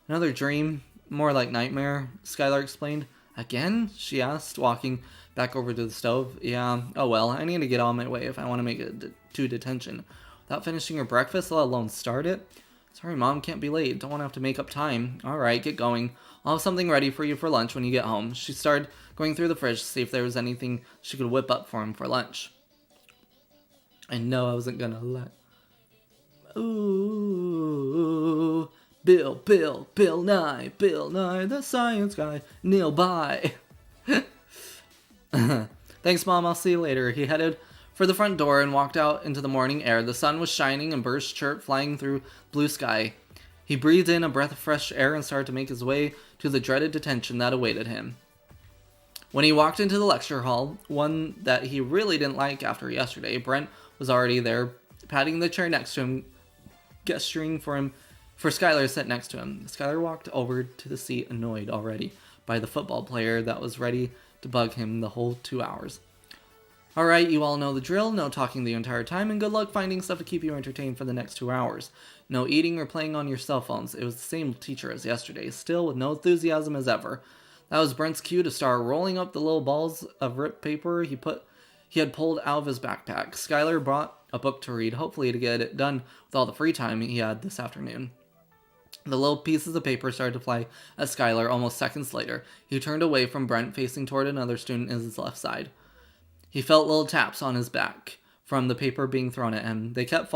Another dream, more like nightmare, Skylar explained. Again? She asked, walking back over to the stove. Yeah, oh well, I need to get on my way if I want to make it to detention. Without finishing your breakfast, let alone start it? Sorry, Mom, can't be late. Don't want to have to make up time. Alright, get going. I'll have something ready for you for lunch when you get home. She started going through the fridge to see if there was anything she could whip up for him for lunch. I know I wasn't gonna let... Ooh, Bill Nye, the science guy, kneel by. Thanks, Mom, I'll see you later. He headed for the front door and walked out into the morning air. The sun was shining and birds chirped, flying through blue sky. He breathed in a breath of fresh air and started to make his way to the dreaded detention that awaited him. When he walked into the lecture hall, one that he really didn't like after yesterday, Brent was already there, patting the chair next to him, gesturing for Skylar to sit next to him. Skylar walked over to the seat, annoyed already by the football player that was ready to bug him the whole 2 hours. Alright, you all know the drill. No talking the entire time, and good luck finding stuff to keep you entertained for the next 2 hours. No eating or playing on your cell phones. It was the same teacher as yesterday, still with no enthusiasm as ever. That was Brent's cue to start rolling up the little balls of ripped paper he had pulled out of his backpack. Skylar brought a book to read, hopefully to get it done with all the free time he had this afternoon. The little pieces of paper started to fly at Skylar almost seconds later. He turned away from Brent, facing toward another student in his left side. He felt little taps on his back from the paper being thrown at him. They kept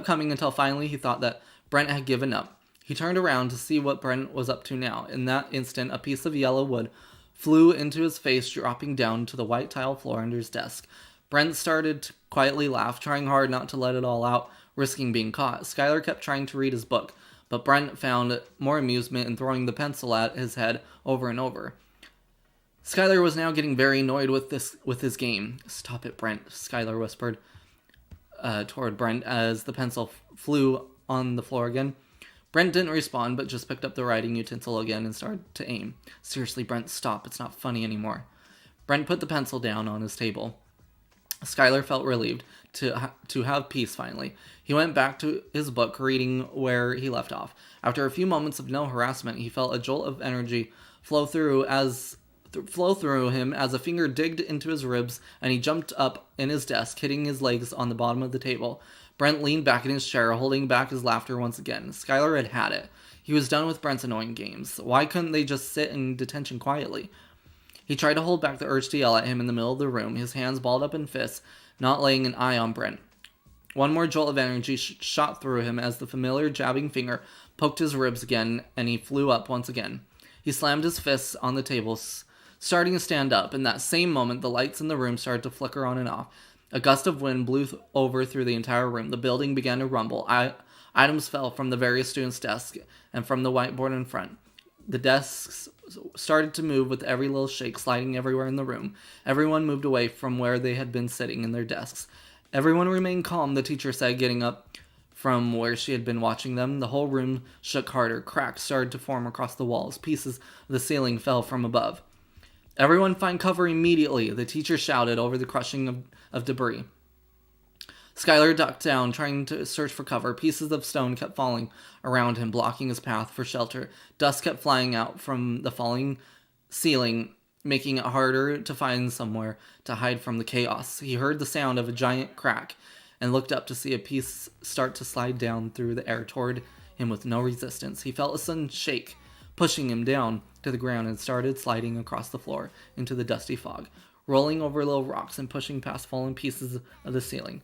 coming until finally he thought that Brent had given up. He turned around to see what Brent was up to now. In that instant, a piece of yellow wood flew into his face, dropping down to the white tile floor under his desk. Brent started to quietly laugh, trying hard not to let it all out, risking being caught. Skylar kept trying to read his book, but Brent found more amusement in throwing the pencil at his head over and over. Skylar was now getting very annoyed with his game. Stop it, Brent, Skylar whispered toward Brent as the pencil flew on the floor again. Brent didn't respond, but just picked up the writing utensil again and started to aim. Seriously, Brent, stop. It's not funny anymore. Brent put the pencil down on his table. Skylar felt relieved to have peace finally. He went back to his book, reading where he left off. After a few moments of no harassment, he felt a jolt of energy flow through him as a finger digged into his ribs, and he jumped up in his desk, hitting his legs on the bottom of the table. Brent leaned back in his chair, holding back his laughter once again. Skylar had it. He was done with Brent's annoying games. Why couldn't they just sit in detention quietly? He tried to hold back the urge to yell at him in the middle of the room, his hands balled up in fists, not laying an eye on Brent. One more jolt of energy shot through him as the familiar jabbing finger poked his ribs again, and he flew up once again. He slammed his fists on the table, starting to stand up. In that same moment, the lights in the room started to flicker on and off. A gust of wind blew over through the entire room. The building began to rumble. Items fell from the various students' desks and from the whiteboard in front. The desks started to move with every little shake, sliding everywhere in the room. Everyone moved away from where they had been sitting in their desks. Everyone remained calm, the teacher said, getting up from where she had been watching them. The whole room shook harder. Cracks started to form across the walls. Pieces of the ceiling fell from above. Everyone find cover immediately, the teacher shouted over the crushing of debris. Skylar ducked down, trying to search for cover. Pieces of stone kept falling around him, blocking his path for shelter. Dust kept flying out from the falling ceiling, making it harder to find somewhere to hide from the chaos. He heard the sound of a giant crack and looked up to see a piece start to slide down through the air toward him with no resistance. He felt a sudden shake, pushing him down to the ground, and started sliding across the floor into the dusty fog, rolling over little rocks and pushing past fallen pieces of the ceiling.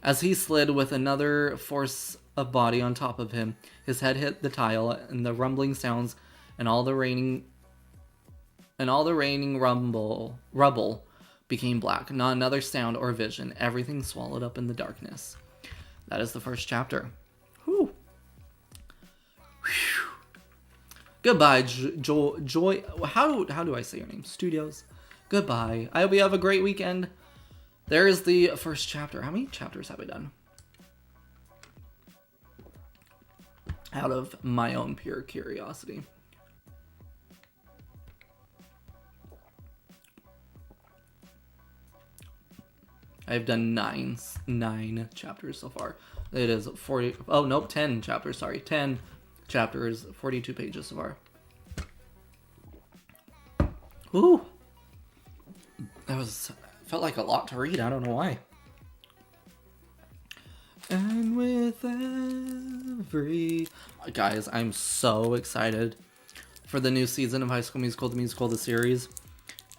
As he slid with another force of body on top of him, his head hit the tile, and the rumbling sounds and all the raining rubble became black. Not another sound or vision. Everything swallowed up in the darkness. That is the first chapter. Whew. Whew. Goodbye, Joy. How do I say your name? Studios. Goodbye. I hope you have a great weekend. There is the first chapter. How many chapters have I done? Out of my own pure curiosity. I've done nine chapters so far. It is 40. Oh, nope, 10 chapters. Sorry, 10 chapters, 42 pages so far. Ooh. Felt like a lot to read. I don't know why. And with every... Guys, I'm so excited for the new season of High School Musical, the musical, the series.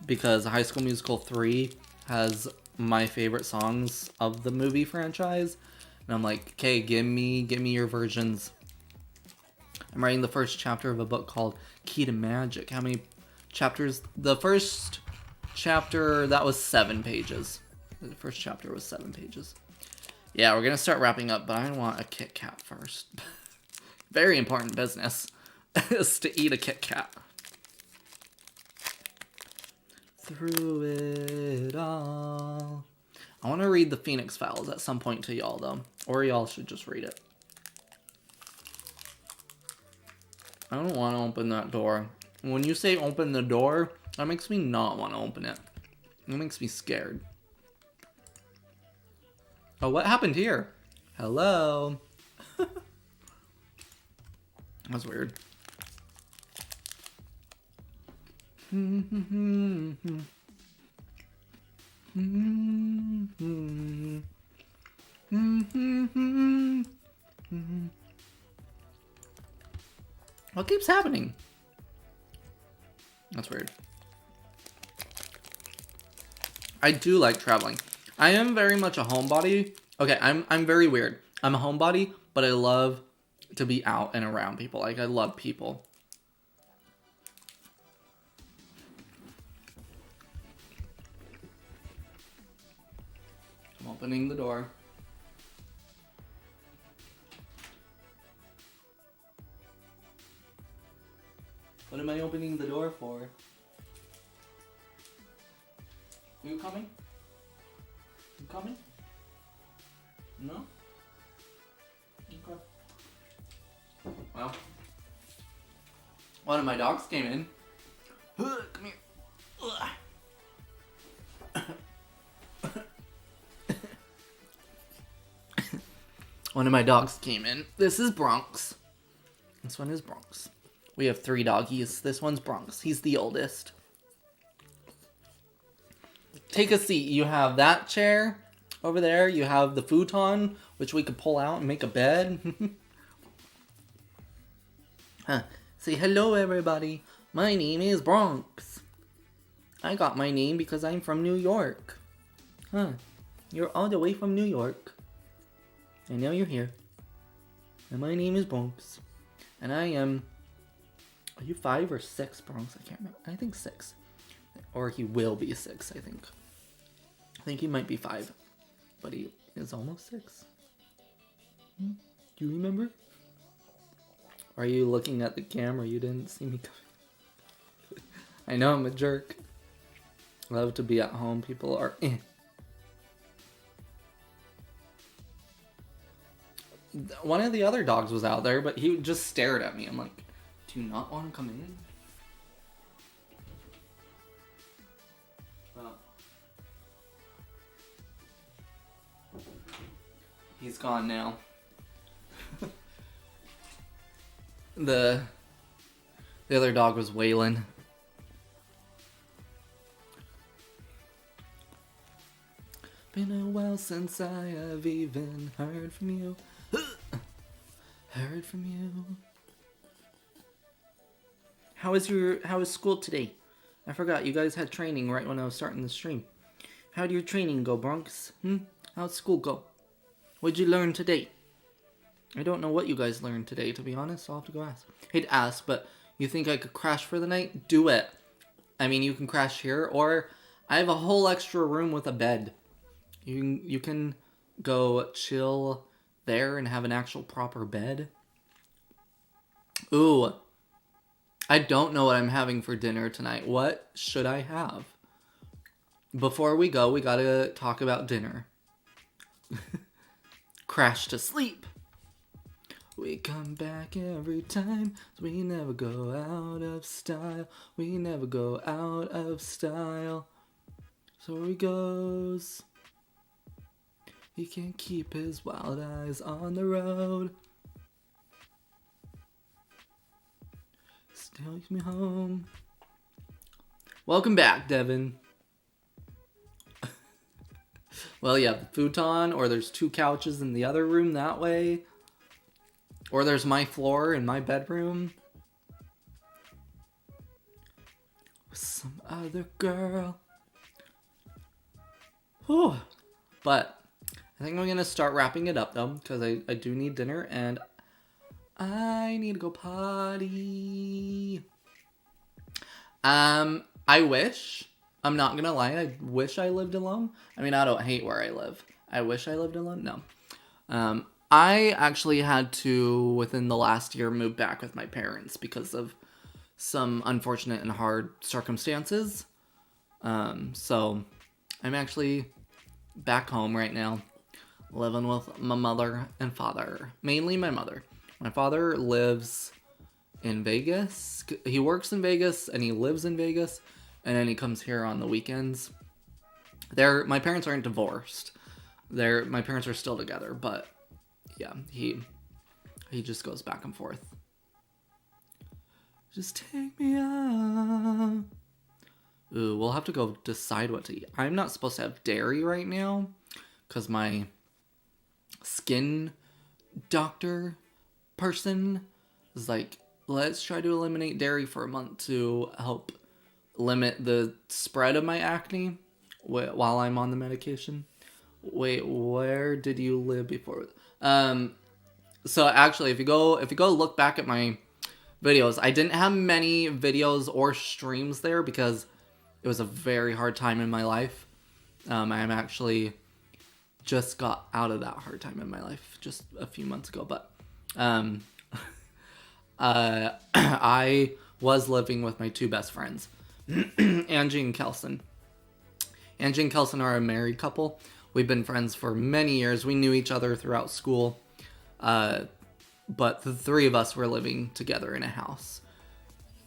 Because High School Musical 3 has my favorite songs of the movie franchise. And I'm like, okay, give me your versions. I'm writing the first chapter of a book called Key to Magic. How many chapters? The first chapter, that was 7 pages. The first chapter was 7 pages. Yeah, we're gonna start wrapping up, but I want a Kit Kat first. Very important business is to eat a Kit Kat. Through it all. I want to read the Phoenix Files at some point to y'all, though. Or y'all should just read it. I don't want to open that door. When you say open the door, that makes me not want to open it. It makes me scared. Oh, what happened here? Hello? That's weird. What keeps happening? That's weird. I do like traveling. I am very much a homebody. Okay, I'm very weird. I'm a homebody, but I love to be out and around people. Like, I love people. I'm opening the door. What am I opening the door for? Are you coming? You coming? No? Okay. Well, one of my dogs came in. Come here. One of my dogs came in. This is Bronx. This one is Bronx. We have 3 doggies. This one's Bronx. He's the oldest. Take a seat. You have that chair over there. You have the futon, which we could pull out and make a bed. Say hello, everybody. My name is Bronx. I got my name because I'm from New York. You're all the way from New York. And now you're here. And my name is Bronx. And I am... Are you 5 or 6, Bronx? I can't remember. I think 6. Or he will be 6, I think. I think he might be 5. But he is almost 6. Do you remember? Are you looking at the camera? You didn't see me coming. I know I'm a jerk. Love to be at home. People are One of the other dogs was out there, but he just stared at me. I'm like, do you not want to come in? Oh. He's gone now. The other dog was Waylon. Been a while since I have even heard from you. Heard from you. How was school today? I forgot, you guys had training right when I was starting the stream. How'd your training go, Bronx? How'd school go? What'd you learn today? I don't know what you guys learned today, to be honest. I'll have to go ask. Hate to ask, but you think I could crash for the night? Do it. I mean, you can crash here, or I have a whole extra room with a bed. You can go chill there and have an actual proper bed. Ooh. I don't know what I'm having for dinner tonight. What should I have? Before we go, we gotta talk about dinner. Crash to sleep. We come back every time, so we never go out of style. We never go out of style. So he goes. He can't keep his wild eyes on the road. Still takes me home. Welcome back, Devin. Well, yeah, the futon, or there's 2 couches in the other room that way. Or there's my floor in my bedroom. With some other girl. Whew. But I think I'm going to start wrapping it up, though, because I do need dinner, and I need to go potty. I wish, I'm not going to lie, I wish I lived alone. I mean, I don't hate where I live. I wish I lived alone. No. I actually had to, within the last year, move back with my parents because of some unfortunate and hard circumstances. So I'm actually back home right now, living with my mother and father. Mainly my mother. My father lives in Vegas. He works in Vegas and he lives in Vegas, and then he comes here on the weekends. My parents aren't divorced. My parents are still together, but yeah, he just goes back and forth. Just take me out. Ooh, we'll have to go decide what to eat. I'm not supposed to have dairy right now because my skin doctor person is like, let's try to eliminate dairy for a month to help limit the spread of my acne while I'm on the medication. Wait, where did you live before? So actually, if you go look back at my videos, I didn't have many videos or streams there because it was a very hard time in my life. I'm actually just got out of that hard time in my life just a few months ago, but I was living with my 2 best friends, Angie and Kelson. Angie and Kelson are a married couple. We've been friends for many years. We knew each other throughout school. But the 3 of us were living together in a house.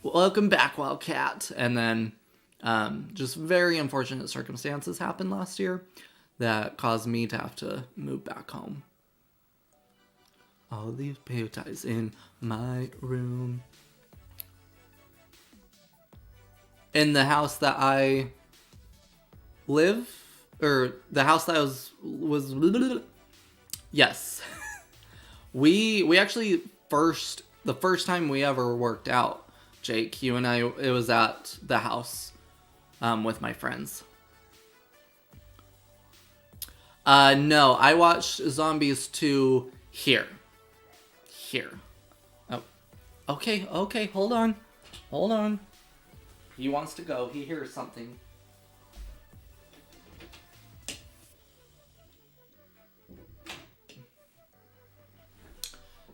Welcome back, Wildcat. And then just very unfortunate circumstances happened last year that caused me to have to move back home. All these bow ties in my room. In the house that I live, or the house that was yes. We actually the first time we ever worked out, Jake, you and I, it was at the house with my friends. No, I watched Zombies 2 here. Oh, okay, hold on. He wants to go. He hears something.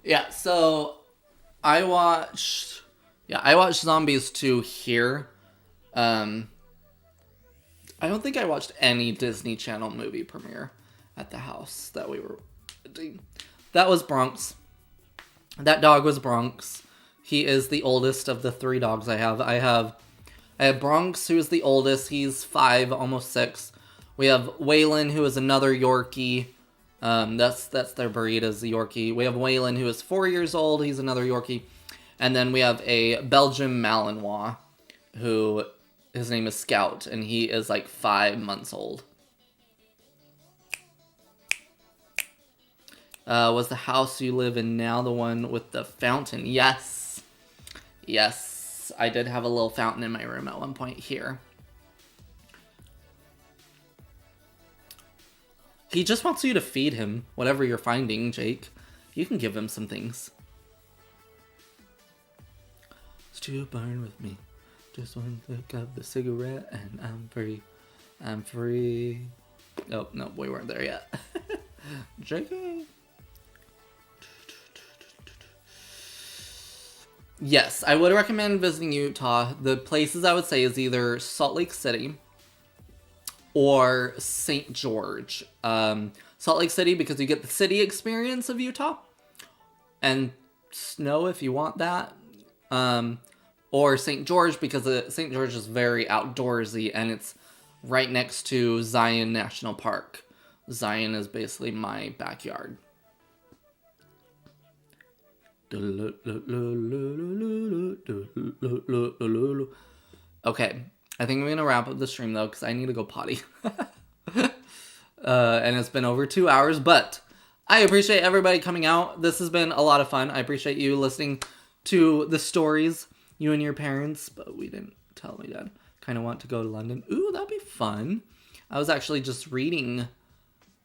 Yeah, so I watched Zombies 2 here. I don't think I watched any Disney Channel movie premiere at the house that we were doing. that was Bronx. That dog was Bronx. He is the oldest of the 3 dogs I have. I have Bronx, who is the oldest. He's 5, almost 6. We have Waylon, who is another Yorkie. That's their breed, is the Yorkie. We have Waylon, who is 4 years old. He's another Yorkie. And then we have a Belgian Malinois, who his name is Scout, and he is like 5 months old. Was the house you live in now the one with the fountain? Yes. Yes. I did have a little fountain in my room at one point here. He just wants you to feed him whatever you're finding, Jake. You can give him some things. To burn with me. Just one look of the cigarette and I'm free. I'm free. Oh, no, we weren't there yet. Jake. Yes, I would recommend visiting Utah. The places I would say is either Salt Lake City or St. George. Salt Lake City because you get the city experience of Utah. And snow if you want that. Or St. George because St. George is very outdoorsy and it's right next to Zion National Park. Zion is basically my backyard. Okay, I think I'm going to wrap up the stream though because I need to go potty. And it's been over 2 hours, but I appreciate everybody coming out. This has been a lot of fun. I appreciate you listening to the stories, you and your parents, but we didn't tell my dad. Kind of want to go to London. Ooh, that'd be fun. I was actually just reading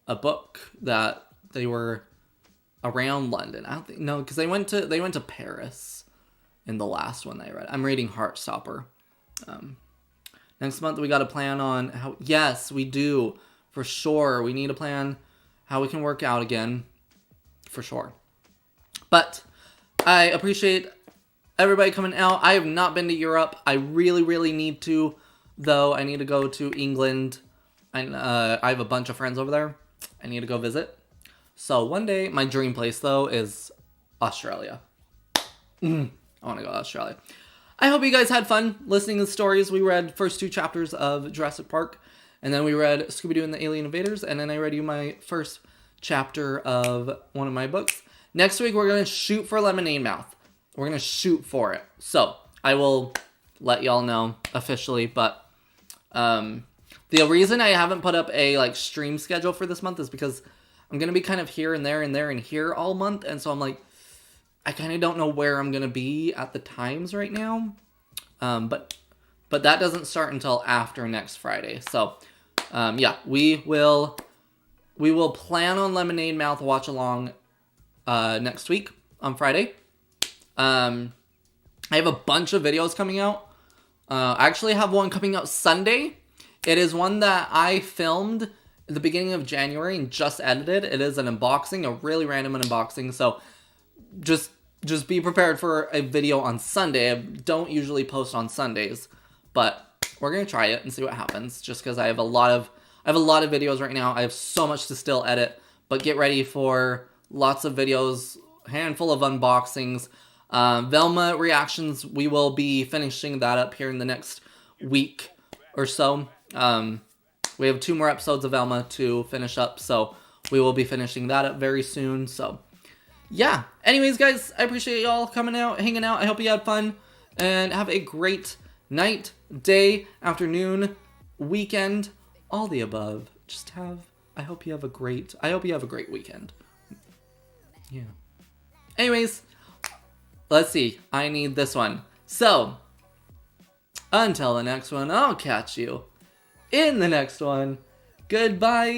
a book that they were around London. I don't think, no, because they went to Paris in the last one they read. I'm reading Heartstopper. Next month we got to plan on how. Yes, we do for sure. We need to plan how we can work out again, for sure. But I appreciate everybody coming out. I have not been to Europe. I really, really need to, though. I need to go to England. I have a bunch of friends over there. I need to go visit. So one day, my dream place, though, is Australia. I want to go to Australia. I hope you guys had fun listening to the stories. We read first 2 chapters of Jurassic Park, and then we read Scooby-Doo and the Alien Invaders, and then I read you my first chapter of one of my books. Next week, we're going to shoot for Lemonade Mouth. We're going to shoot for it. So I will let y'all know officially, but the reason I haven't put up a stream schedule for this month is because I'm going to be kind of here and there and there and here all month. And so I'm like, I kind of don't know where I'm going to be at the times right now. But that doesn't start until after next Friday. So, yeah, we will plan on Lemonade Mouth watch along next week on Friday. I have a bunch of videos coming out. I actually have one coming out Sunday. It is one that I filmed at the beginning of January and just edited. It is an unboxing, a really random unboxing. So just be prepared for a video on Sunday. I don't usually post on Sundays, but we're going to try it and see what happens just because I have a lot of videos right now. I have so much to still edit, but get ready for lots of videos, handful of unboxings. Velma reactions, we will be finishing that up here in the next week or so. We have 2 more episodes of Velma to finish up, so we will be finishing that up very soon. So, yeah. Anyways, guys, I appreciate y'all coming out, hanging out. I hope you had fun, and have a great night, day, afternoon, weekend, all the above. I hope you have a great weekend. Yeah. Anyways, let's see. I need this one. So, until the next one, I'll catch you in the next one. Goodbye.